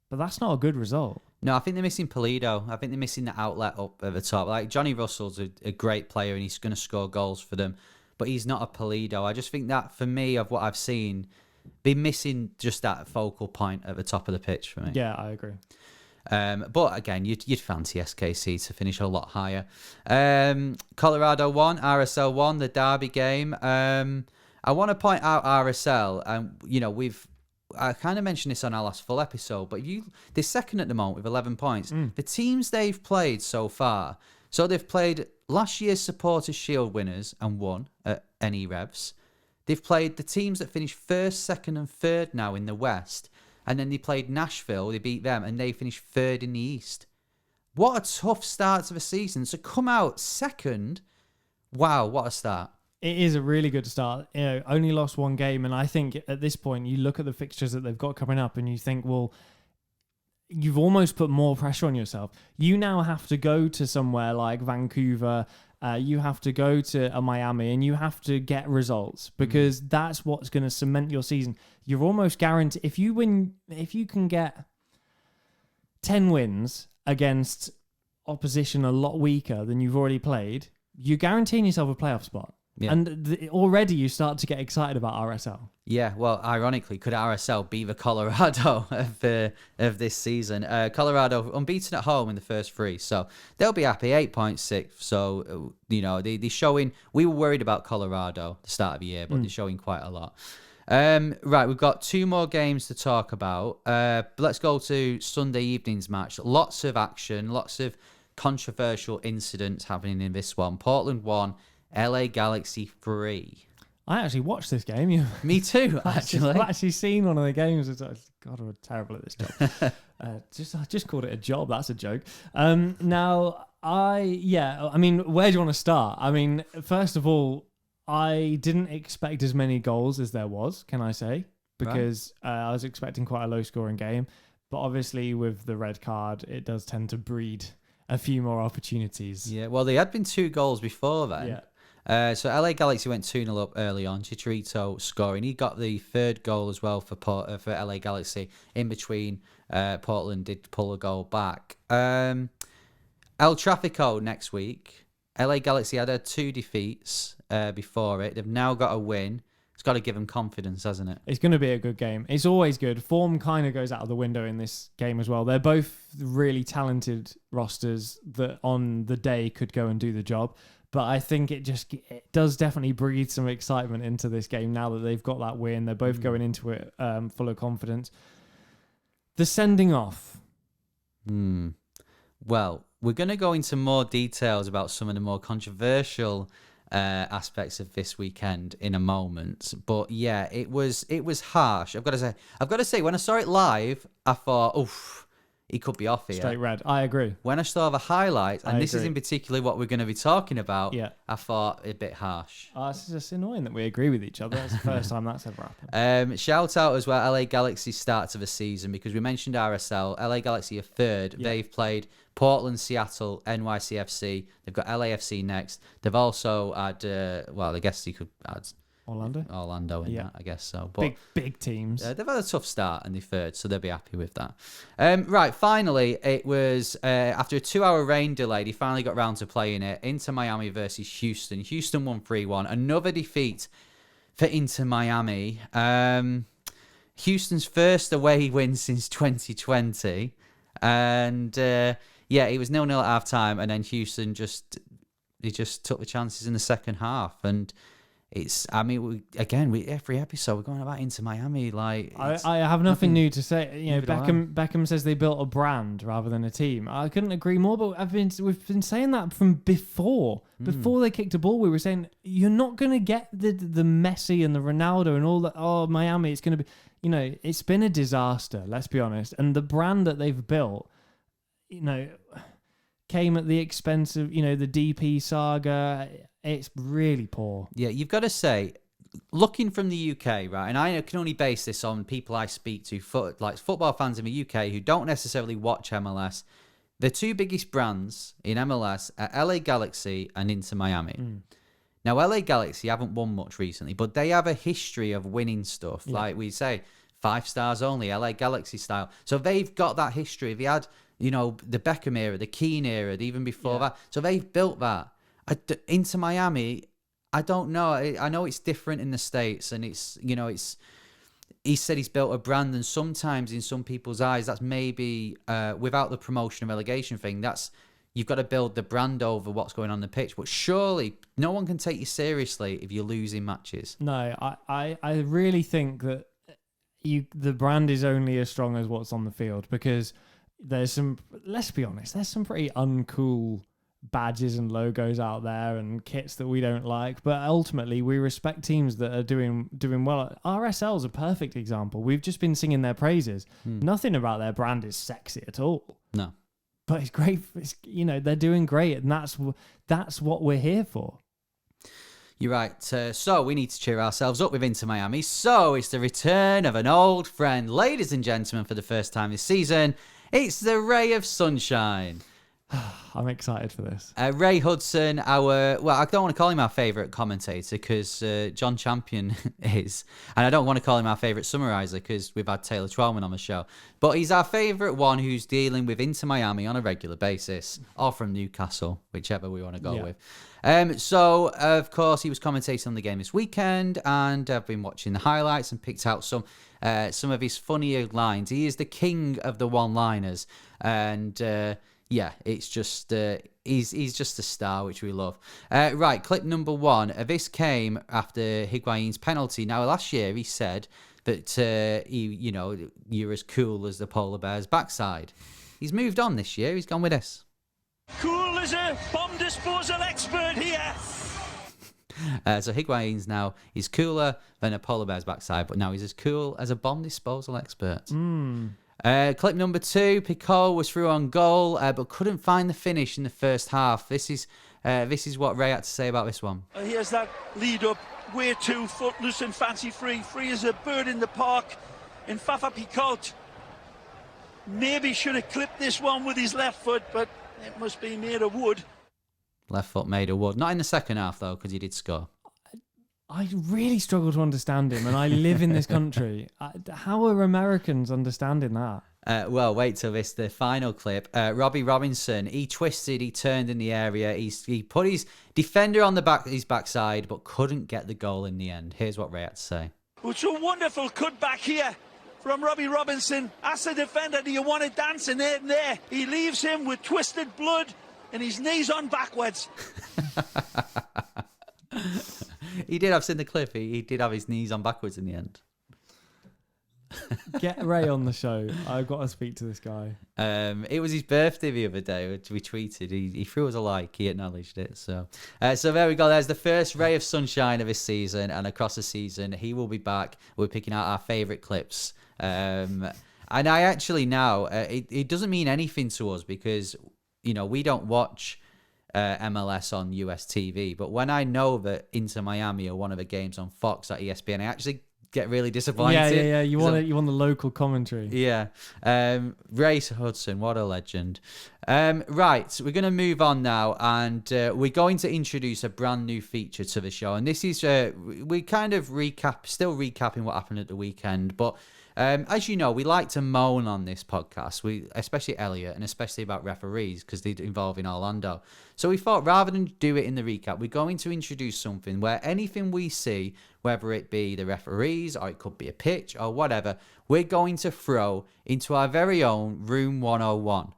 But that's not a good result. No, I think they're missing Pulido. I think they're missing the outlet up at the top. Like, Johnny Russell's a great player and he's going to score goals for them, but he's not a Pulido. I just think that, for me, of what I've seen, they're missing just that focal point at the top of the pitch for me. Yeah, I agree. But again, you'd fancy SKC to finish a lot higher. Colorado 1, RSL 1, the derby game. I want to point out RSL, and I kind of mentioned this on our last full episode, but they're second at the moment with 11 points. The teams they've played so far, so they've played last year's Supporters' Shield winners and won at NE Revs. They've played the teams that finished 1st, 2nd and 3rd now in the West, and then they played Nashville, they beat them, and they finished 3rd in the East. What a tough start to the season. So come out 2nd, wow, what a start. It is a really good start. Only lost 1 game, and I think at this point you look at the fixtures that they've got coming up, and you think, well, you've almost put more pressure on yourself. You now have to go to somewhere like Vancouver. You have to go to Miami, and you have to get results, because that's what's going to cement your season. You're almost guaranteed if you can get 10 wins against opposition a lot weaker than you've already played, you're guaranteeing yourself a playoff spot. Yeah. And already you start to get excited about RSL. Yeah, well, ironically, could RSL be the Colorado of this season? Colorado unbeaten at home in the first 3, so they'll be happy. 8.6. So they're showing. We were worried about Colorado at the start of the year, but they're showing quite a lot. Right, we've got 2 more games to talk about. Let's go to Sunday evening's match. Lots of action, lots of controversial incidents happening in this one. Portland 1. LA Galaxy 3. I actually watched this game. Me too, actually. I've actually seen one of the games. God, I'm terrible at this job. I just called it a job. That's a joke. I mean, where do you want to start? I mean, first of all, I didn't expect as many goals as there was, can I say? Because I was expecting quite a low-scoring game. But obviously, with the red card, it does tend to breed a few more opportunities. Yeah, well, there had been 2 goals before then. Yeah. So LA Galaxy went 2-0 up early on. Chicharito scoring. He got the 3rd goal as well for LA Galaxy. In between, Portland did pull a goal back. El Trafico next week. LA Galaxy had 2 defeats before it. They've now got a win. It's got to give them confidence, hasn't it? It's going to be a good game. It's always good. Form kind of goes out of the window in this game as well. They're both really talented rosters that on the day could go and do the job. But I think it does definitely breathe some excitement into this game now that they've got that win. They're both going into it full of confidence. The sending off. Well, we're going to go into more details about some of the more controversial aspects of this weekend in a moment, but yeah, it was harsh. I've got to say, when I saw it live, I thought, oof, he could be off here. Straight red. I agree. When I saw the highlights, and this is in particular what we're going to be talking about, I thought a bit harsh. It's just annoying that we agree with each other. That's the first time that's ever happened. Shout out as well, LA Galaxy's start to the season, because we mentioned RSL. LA Galaxy are third. Yeah. They've played Portland, Seattle, NYCFC. They've got LAFC next. They've also had, I guess you could add Orlando in that, I guess so. But big teams. They've had a tough start and they're third, so they'll be happy with that. Right, finally, it was after a 2-hour rain delay, he finally got round to playing it. Inter Miami versus Houston. Houston won 3-1. Another defeat for Inter Miami. Houston's first away win since 2020. And it was 0-0 at half time, and then Houston just took the chances in the second half. And every episode we're going about Inter Miami. I have nothing new to say. Beckham says they built a brand rather than a team. I couldn't agree more. But we've been saying that from before they kicked a ball. We were saying you're not going to get the Messi and the Ronaldo and all that. Oh, Miami, it's going to be. It's been a disaster. Let's be honest. And the brand that they've built, came at the expense of the DP saga. It's really poor. Yeah, you've got to say, looking from the UK, right, and I can only base this on people I speak to, football fans in the UK who don't necessarily watch MLS. The two biggest brands in MLS are LA Galaxy and Inter Miami. Now, LA Galaxy haven't won much recently, but they have a history of winning stuff. Yeah. Like we say, 5 stars only, LA Galaxy style. So they've got that history. They had, the Beckham era, the Keane era, even before that. So they've built that. Inter Miami, I don't know. I know it's different in the States, and it's he said he's built a brand, and sometimes in some people's eyes, that's maybe without the promotion and relegation thing, you've got to build the brand over what's going on the pitch. But surely no one can take you seriously if you're losing matches. No, I really think that the brand is only as strong as what's on the field, because let's be honest, there's some pretty uncool badges and logos out there and kits that we don't like, but ultimately we respect teams that are doing well. RSL's a perfect example. We've just been singing their praises. Nothing about their brand is sexy at all. No, but it's great. They're doing great, and that's what we're here for. You're right. So we need to cheer ourselves up with Inter Miami. So it's the return of an old friend, ladies and gentlemen, for the first time this season. It's the ray of sunshine. I'm excited for this. Ray Hudson, I don't want to call him our favourite commentator because John Champion is, and I don't want to call him our favourite summariser because we've had Taylor Twellman on the show, but he's our favourite one who's dealing with Inter Miami on a regular basis, or from Newcastle, whichever we want to go with. So, of course, he was commentating on the game this weekend, and I've been watching the highlights and picked out some of his funnier lines. He is the king of the one-liners, and it's just he's just a star, which we love. Right, clip number 1. This came after Higuain's penalty. Now, last year he said that you're as cool as the polar bear's backside. He's moved on this year. He's gone with this. Cool as a bomb disposal expert here. So Higuain's now is cooler than a polar bear's backside, but now he's as cool as a bomb disposal expert. Clip number 2, Picault was through on goal, but couldn't find the finish in the first half. This is what Ray had to say about this one. Here's that lead up, way too footloose and fancy free as a bird in the park. And Fafa Picault maybe should have clipped this one with his left foot, but it must be made of wood. Left foot made of wood. Not in the second half, though, because he did score. I really struggle to understand him, and I live in this country. How are Americans understanding that? Well, wait till the final clip. Robbie Robinson, he twisted, he turned in the area, he put his defender on his backside, but couldn't get the goal in the end. Here's what Ray had to say. It's a wonderful cutback here from Robbie Robinson. As a defender, do you want to dance in there? He leaves him with twisted blood and his knees on backwards. He did have, in the clip, he did have his knees on backwards in the end. Get Ray on the show. I've got to speak to this guy. It was his birthday the other day, which we tweeted. He threw us a like. He acknowledged it. So there we go. There's the first ray of sunshine of this season, and across the season, he will be back. We're picking out our favourite clips. And I actually now, it doesn't mean anything to us because, we don't watch MLS on US TV. But when I know that Inter Miami are one of the games on Fox at ESPN, I actually get really disappointed. Yeah. You want the local commentary. Yeah. Ray Hudson, what a legend. Right, we're going to move on now, and we're going to introduce a brand new feature to the show. And this is, we kind of still recapping what happened at the weekend. But as you know, we like to moan on this podcast, especially Elliot, and especially about referees, because they involve in Orlando. So we thought rather than do it in the recap, we're going to introduce something where anything we see, whether it be the referees or it could be a pitch or whatever, we're going to throw into our very own Room 101.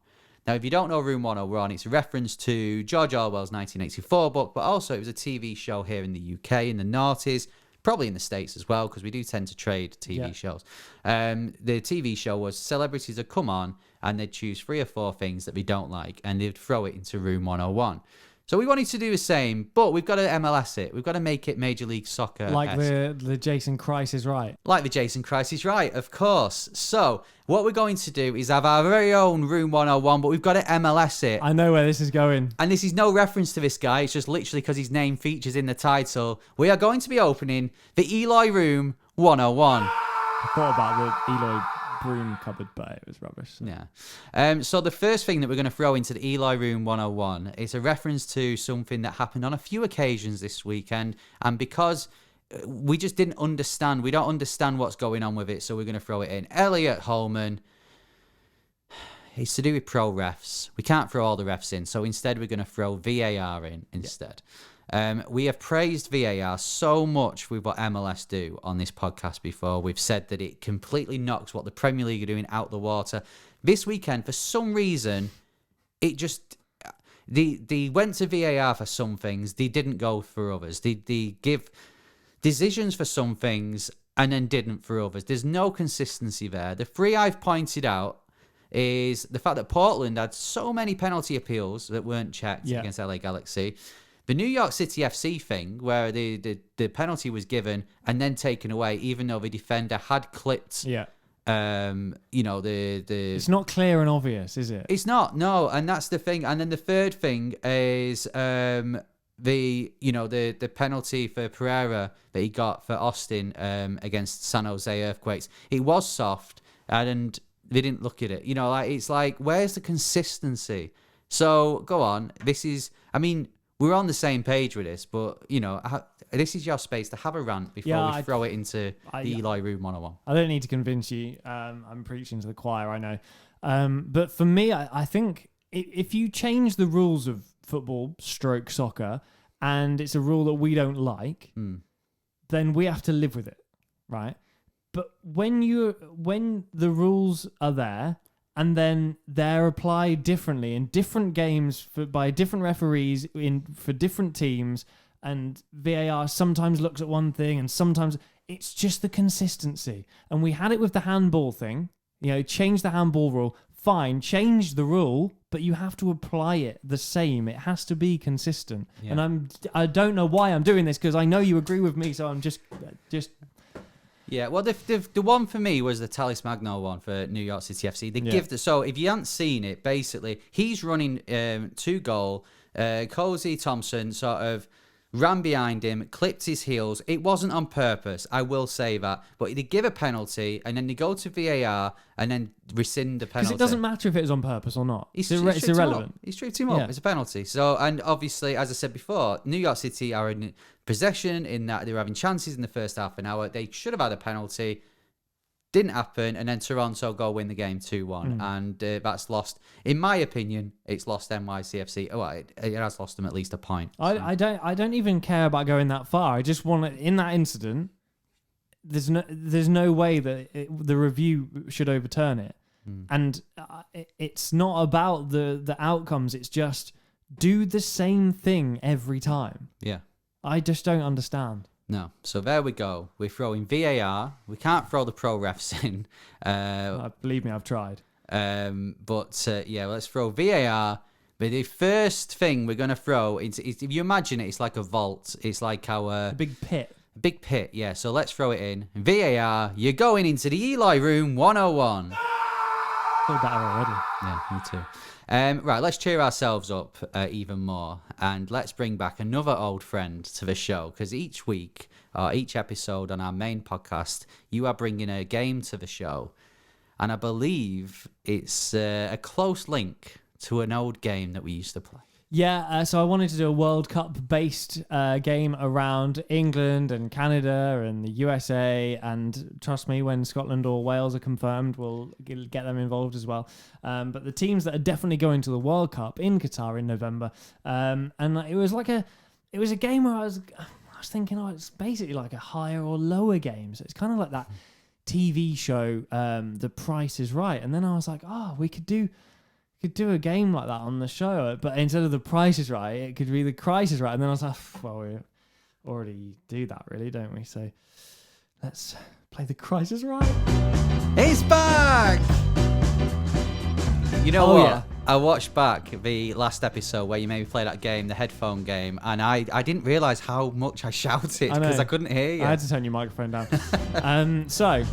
Now, if you don't know Room 101, it's a reference to George Orwell's 1984 book, but also it was a TV show here in the UK, in the noughties, probably in the States as well, because we do tend to trade TV shows. The TV show was celebrities would come on and they'd choose 3 or 4 things that they don't like, and they'd throw it into Room 101. So we wanted to do the same, but we've got to MLS it. We've got to make it Major League Soccer. Like the Jason Christ is right. Like the Jason Christ is right, of course. So what we're going to do is have our very own Room 101, but we've got to MLS it. I know where this is going. And this is no reference to this guy. It's just literally because his name features in the title. We are going to be opening the Eloy Room 101. I thought about the Eloy broom cupboard, but it was rubbish. So. Yeah. So the first thing that we're going to throw into the Eloy Room 101 is a reference to something that happened on a few occasions this weekend, and because we just didn't understand, we don't understand what's going on with it, so we're going to throw it in. Elliot Holman, it's to do with pro refs. We can't throw all the refs in, so instead we're going to throw VAR in instead. We have praised VAR so much with what MLS do on this podcast before. We've said that it completely knocks what the Premier League are doing out the water. This weekend, for some reason, it just... They went to VAR for some things. They didn't go for others. They give decisions for some things and then didn't for others. There's no consistency there. The 3 I've pointed out is the fact that Portland had so many penalty appeals that weren't checked against LA Galaxy. The New York City FC thing, where the penalty was given and then taken away, even though the defender had clipped. Yeah. The it's not clear and obvious, is it? It's not, no, and that's the thing. And then the third thing is the penalty for Pereira that he got for Austin against San Jose Earthquakes. It was soft, and they didn't look at it. It's like, where's the consistency? So go on. We're on the same page with this, but, this is your space to have a rant before we throw it into the Eloy Room 101. I don't need to convince you. I'm preaching to the choir, I know. But for me, I think if you change the rules of football, stroke soccer, and it's a rule that we don't like, then we have to live with it, right? But when the rules are there, and then they're applied differently in different games by different referees for different teams, and VAR sometimes looks at one thing and sometimes it's just the consistency. And we had it with the handball thing, change the handball rule, fine, change the rule, but you have to apply it the same. It has to be consistent. Yeah. And I don't know why I'm doing this, because I know you agree with me, so I'm just Yeah, well, the one for me was the Talis Magno one for New York City FC. So if you haven't seen it, basically, he's running to goal. Cozy Thompson sort of ran behind him, clipped his heels. It wasn't on purpose, I will say that. But they give a penalty, and then they go to VAR, and then rescind the penalty. Because it doesn't matter if it was on purpose or not. It's irrelevant. He tripped him up. It's a penalty. So, and obviously, as I said before, New York City are in possession in that they were having chances in the first half an hour. They should have had a penalty. Didn't happen, and then Toronto go win the game 2-1, and that's lost. In my opinion, it's lost NYCFC. Oh, it has lost them at least a point. So. I don't even care about going that far. I just want in that incident, there's no way that the review should overturn it, and it's not about the outcomes. It's just do the same thing every time. Yeah, I just don't understand. No. So there we go. We're throwing VAR. We can't throw the pro refs in. Believe me, I've tried. Let's throw VAR. But the first thing we're going to throw, is if you imagine it, it's like a vault. It's like our... big pit. Big pit, yeah. So let's throw it in. VAR, you're going into the Eloy Room 101. feel better already. Yeah, me too. Right, let's cheer ourselves up even more, and let's bring back another old friend to the show, because each week or each episode on our main podcast, you are bringing a game to the show, and I believe it's a close link to an old game that we used to play. Yeah, so I wanted to do a World Cup-based game around England and Canada and the USA, and trust me, when Scotland or Wales are confirmed, we'll get them involved as well. But the teams that are definitely going to the World Cup in Qatar in November, and it was a game where I was thinking, it's basically like a higher or lower game. So it's kind of like that TV show, The Price is Right, and then I was like, we could do a game like that on the show, but instead of The Price is Right, it could be The Crisis Right. And then I was like, well, we already do that, really, don't we? So let's play The Crisis Right. It's back! You know what? Yeah. I watched back the last episode where you made me play that game, the headphone game, and I didn't realise how much I shouted because I couldn't hear you. I had to turn your microphone down. So,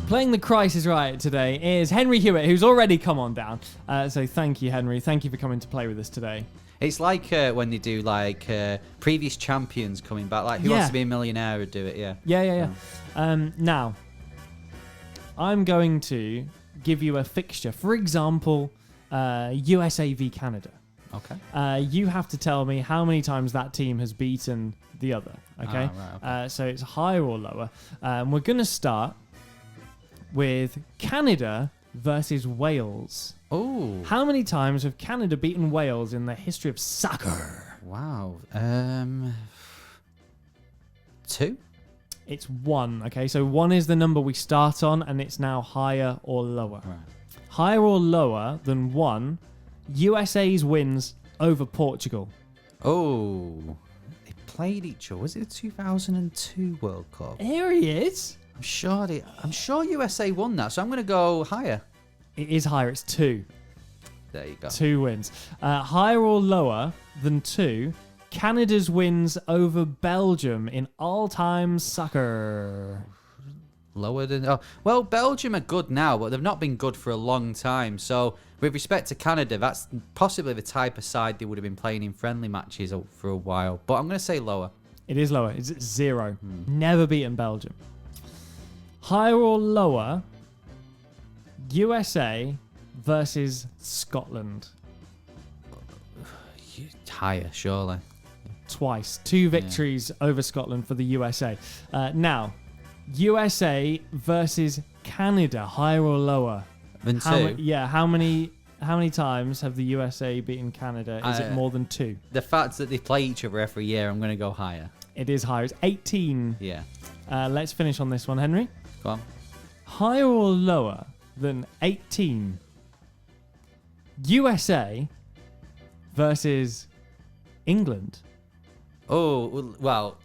playing The Crisis Right today is Henry Hewitt, who's already come on down. So thank you, Henry. Thank you for coming to play with us today. It's like when they do previous champions coming back, like Who Wants to Be a Millionaire would do it, yeah. Yeah. Now, I'm going to give you a fixture. For example, USA v Canada. Okay. You have to tell me how many times that team has beaten the other. Okay. Right, okay. So it's higher or lower. We're going to start with Canada versus Wales. Oh. How many times have Canada beaten Wales in the history of soccer? Wow. 2? It's 1. Okay, so 1 is the number we start on, and it's now higher or lower. Right. Higher or lower than 1, USA's wins over Portugal. Oh. They played each other. Was it the 2002 World Cup? Here he is. I'm sure USA won that, so I'm going to go higher. It is higher. It's 2. There you go. 2 wins. Higher or lower than 2, Canada's wins over Belgium in all-time soccer. Lower than... Oh, well, Belgium are good now, but they've not been good for a long time. So, with respect to Canada, that's possibly the type of side they would have been playing in friendly matches for a while. But I'm going to say lower. It is lower. It's 0. Never beaten Belgium. Higher or lower, USA versus Scotland. Higher, surely. Twice. 2 victories over Scotland for the USA. Now, USA versus Canada, higher or lower? Than 2? How many times have the USA beaten Canada? Is it more than 2? The fact that they play each other every year, I'm going to go higher. It is higher. It's 18. Yeah. Let's finish on this one, Henry. Go on. Higher or lower than 18? USA versus England. Oh, well,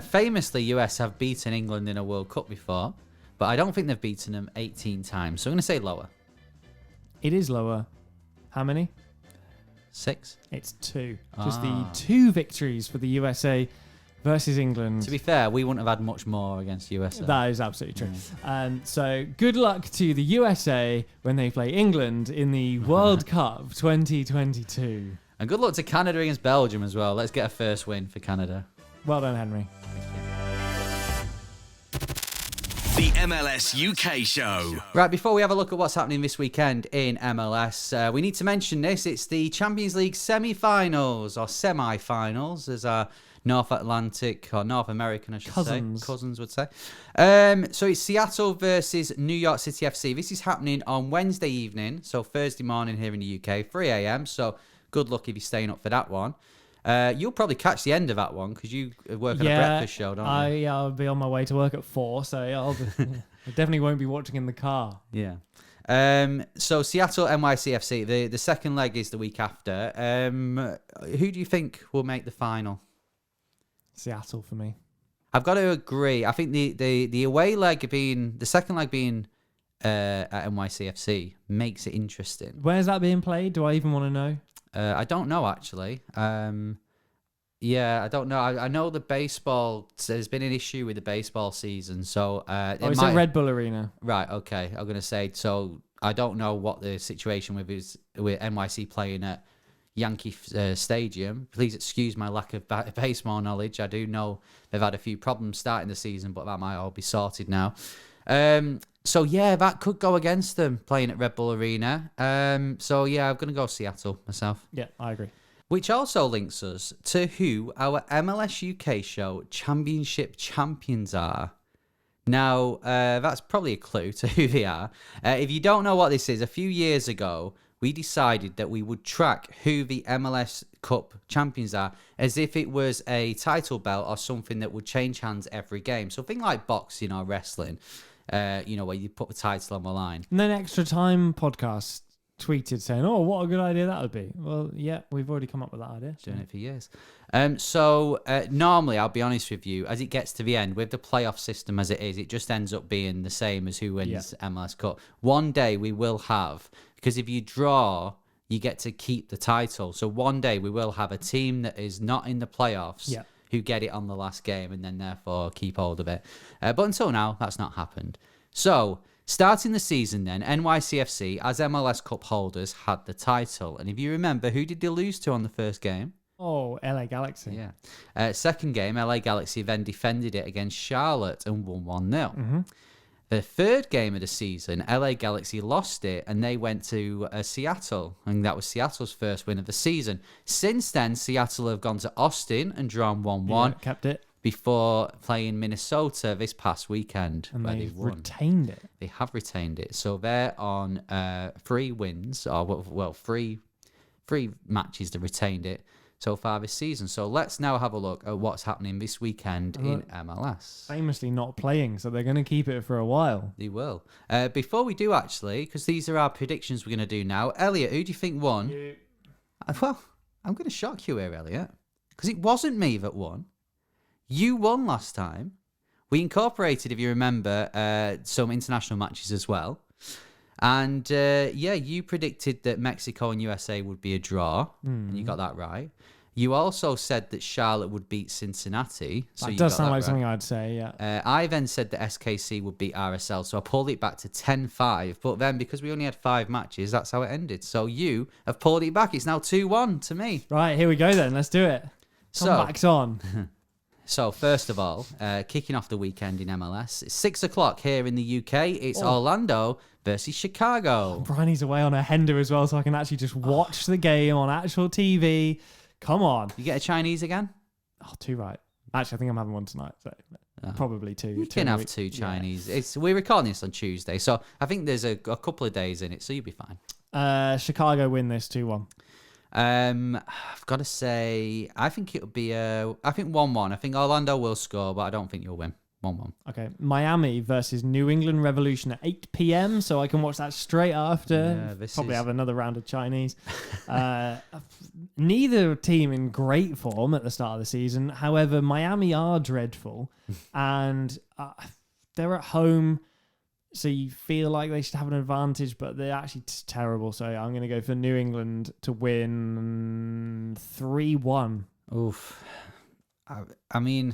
famously, US have beaten England in a World Cup before, but I don't think they've beaten them 18 times. So I'm going to say lower. It is lower. How many? 6. It's 2. Just the 2 victories for the USA versus England. To be fair, we wouldn't have had much more against USA. That is absolutely true. So good luck to the USA when they play England in the World Cup 2022. And good luck to Canada against Belgium as well. Let's get a first win for Canada. Well done, Henry. The MLS UK Show. Right, before we have a look at what's happening this weekend in MLS, we need to mention this. It's the Champions League semi-finals, or semi-finals, as our North Atlantic, or North American, I should say. Cousins would say. So it's Seattle versus New York City FC. This is happening on Wednesday evening, so Thursday morning here in the UK, 3 a.m. So good luck if you're staying up for that one. You'll probably catch the end of that one because you work on a breakfast show, don't you? Yeah, I'll be on my way to work at 4, so I definitely won't be watching in the car. Yeah. So Seattle NYCFC, the second leg is the week after. Who do you think will make the final? Seattle for me. I've got to agree. I think the away leg being the second leg being at NYCFC makes it interesting. Where's that being played? Do I even want to know? I don't know actually. Yeah, I don't know. I know the baseball. There's been an issue with the baseball season, so it's at Red Bull Arena. Right. Okay. I'm gonna say so. I don't know what the situation with NYC playing at Yankee Stadium. Please excuse my lack of baseball knowledge. I do know they've had a few problems starting the season, but that might all be sorted now. So yeah, that could go against them playing at Red Bull Arena. So yeah, I'm going to go Seattle myself. Yeah, I agree. Which also links us to who our MLS UK Show Championship champions are. Now, that's probably a clue to who they are. If you don't know what this is, a few years ago, we decided that we would track who the MLS Cup champions are as if it was a title belt or something that would change hands every game. So think like boxing or wrestling, where you put the title on the line. And then Extra Time podcast tweeted saying, "Oh, what a good idea that would be." Well, yeah, we've already come up with that idea. Doing it for years. Normally, I'll be honest with you, as it gets to the end, with the playoff system as it is, it just ends up being the same as who wins MLS Cup. One day we will have, because if you draw, you get to keep the title. So one day we will have a team that is not in the playoffs who get it on the last game and then therefore keep hold of it. But until now, that's not happened. So starting the season then, NYCFC, as MLS Cup holders, had the title. And if you remember, who did they lose to on the first game? Oh, LA Galaxy. Yeah. Second game, LA Galaxy then defended it against Charlotte and won 1-0. Mm-hmm. The third game of the season, LA Galaxy lost it and they went to Seattle. And that was Seattle's first win of the season. Since then, Seattle have gone to Austin and drawn 1-1. Yeah, kept it. Before playing Minnesota this past weekend. And where they've won. retained it. They have retained it. So they're on 3 wins, or three matches that retained it so far this season. So let's now have a look at what's happening this weekend in MLS. Famously not playing, so they're going to keep it for a while. They will. Before we do, actually, because these are our predictions we're going to do now. Elliot, who do you think won? Well, I'm going to shock you here, Elliot, because it wasn't me that won. You won last time. We incorporated, if you remember, some international matches as well. And you predicted that Mexico and USA would be a draw, and you got that right. You also said that Charlotte would beat Cincinnati. So that does sound like something I'd say, yeah. I then said that SKC would beat RSL, so I pulled it back to 10-5. But then, because we only had 5 matches, that's how it ended. So you have pulled it back. It's now 2-1 to me. Right, here we go then. Let's do it. Comeback's on. So, first of all, kicking off the weekend in MLS, it's 6 o'clock here in the UK. It's Orlando versus Chicago. Bryony's away on a Hender as well, so I can actually just watch the game on actual TV. Come on. You get a Chinese again? Oh, 2 right. Actually, I think I'm having one tonight, so probably 2. You can have 2 Chinese. Yeah. We're recording this on Tuesday, so I think there's a couple of days in it, so you'll be fine. Chicago win this 2-1. I've got to say, I think it'll be 1-1. I think Orlando will score, but I don't think you'll win. 1-1. Okay. Miami versus New England Revolution at 8 p.m. So I can watch that straight after. Yeah, Probably have another round of Chinese. Neither team in great form at the start of the season. However, Miami are dreadful, and they're at home. So you feel like they should have an advantage, but they're actually terrible. So I'm going to go for New England to win 3-1. Oof. I mean,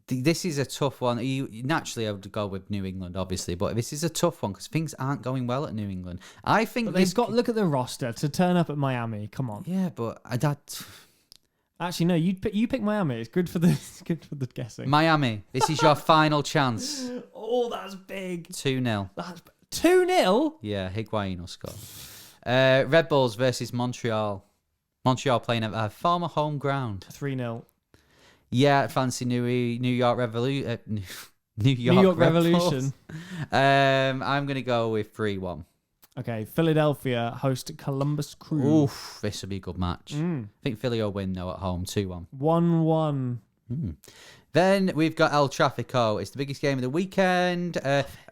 this is a tough one. Naturally, I would go with New England, obviously, but this is a tough one because things aren't going well at New England. I think but they've got to look at the roster to turn up at Miami. Come on. Yeah, but Actually, no. You pick Miami. It's good for the guessing. Miami, this is your final chance. Oh, that's big. 2-0. That's 2-0. Yeah, Higuain will score. Red Bulls versus Montreal. Montreal playing at their former home ground. 3-0. Yeah, fancy New York Revolution. New York Revolution. I'm going to go with 3-1. Okay, Philadelphia host Columbus Crew. Oof, this will be a good match. I think Philly will win, though, at home, 2-1. 1-1. Then we've got El Tráfico. It's the biggest game of the weekend.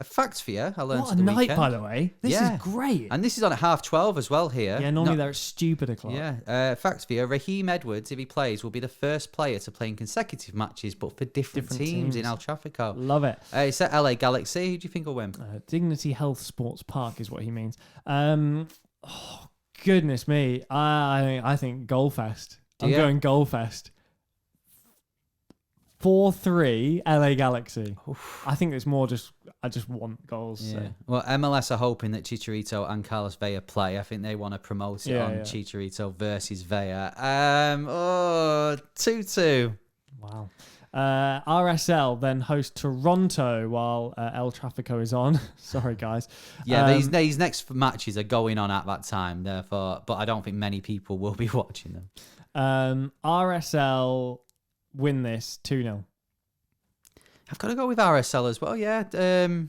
Facts for you. I learned what a night, weekend. By the way. This is great. And this is on at 12:30 as well here. Yeah, normally they're at stupid o'clock. Yeah. Facts for you. Raheem Edwards, if he plays, will be the first player to play in consecutive matches, but for different teams in El Tráfico. Love it. It's at LA Galaxy. Who do you think will win? Dignity Health Sports Park is what he means. Oh, goodness me. I think Goalfest. I'm going Goalfest. 4-3 LA Galaxy. I think it's more just I just want goals. Yeah. So. Well, MLS are hoping that Chicharito and Carlos Vela play. I think they want to promote it on Chicharito versus Vela. 2-2. Wow. RSL then host Toronto while El Trafico is on. Sorry, guys. Yeah, these next matches are going on at that time, therefore, but I don't think many people will be watching them. RSL win this 2-0. I've got to go with RSL as well, yeah. 2-1.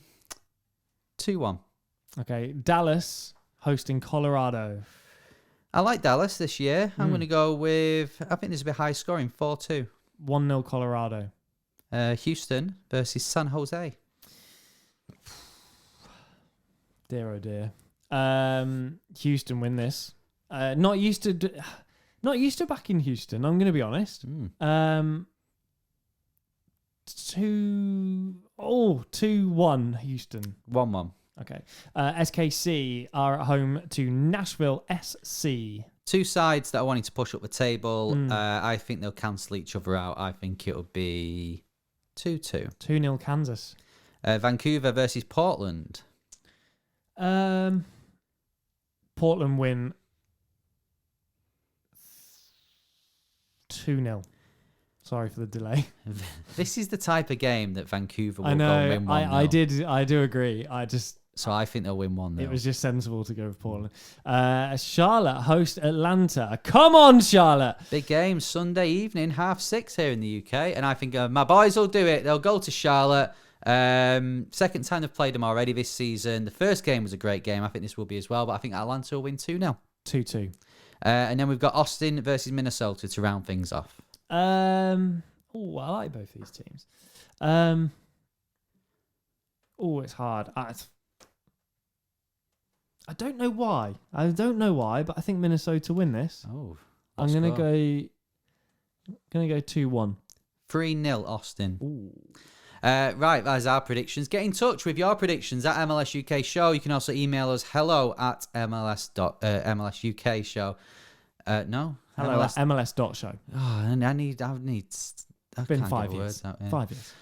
Okay, Dallas hosting Colorado. I like Dallas this year. I'm going to go with, I think this will be high scoring, 4-2. 1-0 Colorado. Houston versus San Jose. Dear oh dear. Houston win this. Not used to back in Houston, I'm going to be honest. 2-1 Houston. 1-1. Okay. SKC are at home to Nashville SC. Two sides that are wanting to push up the table. I think they'll cancel each other out. I think it'll be 2-2. 2-0 Kansas. Vancouver versus Portland. Portland win 2-0. Sorry for the delay. This is the type of game that Vancouver will I know. go and win 1-0. I do agree. So I think they'll win 1-0. It was just sensible to go with Portland. Charlotte host Atlanta. Come on, Charlotte. Big game, Sunday evening, 6:30 here in the UK. And I think my boys will do it. They'll go to Charlotte. Second time they've played them already this season. The first game was a great game. I think this will be as well. But I think Atlanta will win 2-0. 2-2. And then we've got Austin versus Minnesota to round things off. I like both these teams. It's hard. I don't know why. But I think Minnesota win this. Oh, I'm gonna go 2-1. 3-0 Austin. Ooh. Right, that's our predictions. Get in touch with your predictions at MLS UK Show. You can also email us hello@MLS UK Show. No, hello at MLS.show. Oh, and I need. It's been 5 years. 5 years.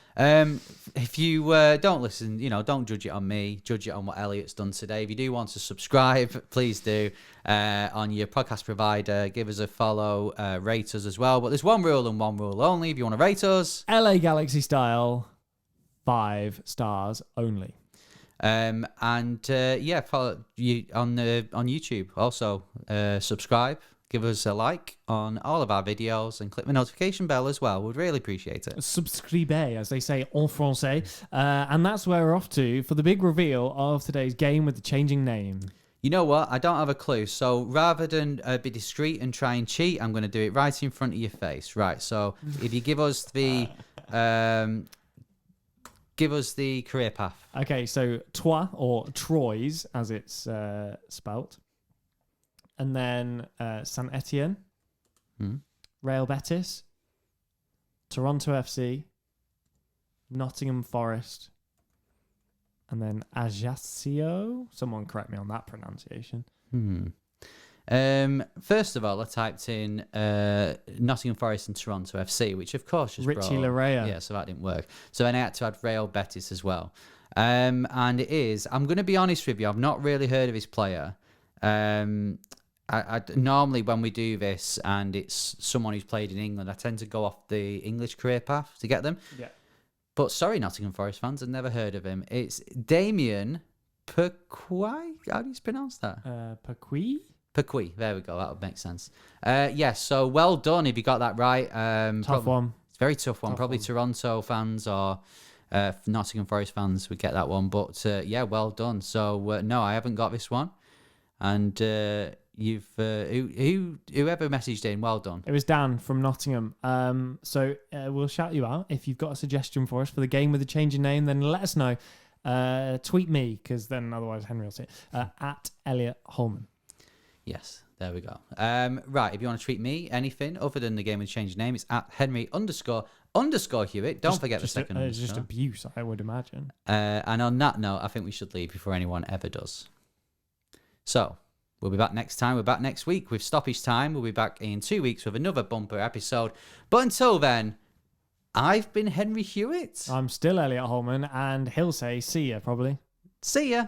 If you don't listen, don't judge it on me. Judge it on what Elliot's done today. If you do want to subscribe, please do on your podcast provider. Give us a follow. Rate us as well. But there's one rule and one rule only. If you want to rate us, LA Galaxy style, 5 stars only. Follow you on YouTube. Also, subscribe. Give us a like on all of our videos and click the notification bell as well. We'd really appreciate it. Subscribe, as they say en français. And that's where we're off to for the big reveal of today's game with the changing name. You know what? I don't have a clue. So rather than be discreet and try and cheat, I'm going to do it right in front of your face. Right. So if you give us the career path. Okay. So Troyes, or Troyes, as it's spelt. And then Saint Etienne, Real Betis, Toronto FC, Nottingham Forest, and then Ajaccio. Someone correct me on that pronunciation. First of all, I typed in Nottingham Forest and Toronto FC, which of course just Richie Larea. Yeah, so that didn't work. So then I had to add Real Betis as well. And it is, I'm going to be honest with you, I've not really heard of his player. I normally, when we do this and it's someone who's played in England, I tend to go off the English career path to get them. Yeah. But sorry, Nottingham Forest fans, I've never heard of him. It's Damien Perquis. How do you pronounce that? Perquis? Perquis. There we go. That would make sense. Yes. So well done if you got that right. Tough one. It's a very tough one. Probably Toronto fans or Nottingham Forest fans would get that one. But yeah, well done. So no, I haven't got this one. And you've whoever messaged in, well done. It was Dan from Nottingham. So we'll shout you out if you've got a suggestion for us for the game with the change in name. Then let us know. Tweet me, because then otherwise Henry will see it. At Elliot Holman. Yes, there we go. Right, if you want to tweet me anything other than the game with change name, it's at Henry__Hewitt. Don't forget the second It's just abuse, I would imagine. And on that note, I think we should leave before anyone ever does. So, we'll be back next time. We're back next week with Stoppage Time. We'll be back in 2 weeks with another bumper episode. But until then, I've been Henry Hewitt. I'm still Elliot Holman, and he'll say see ya, probably. See ya.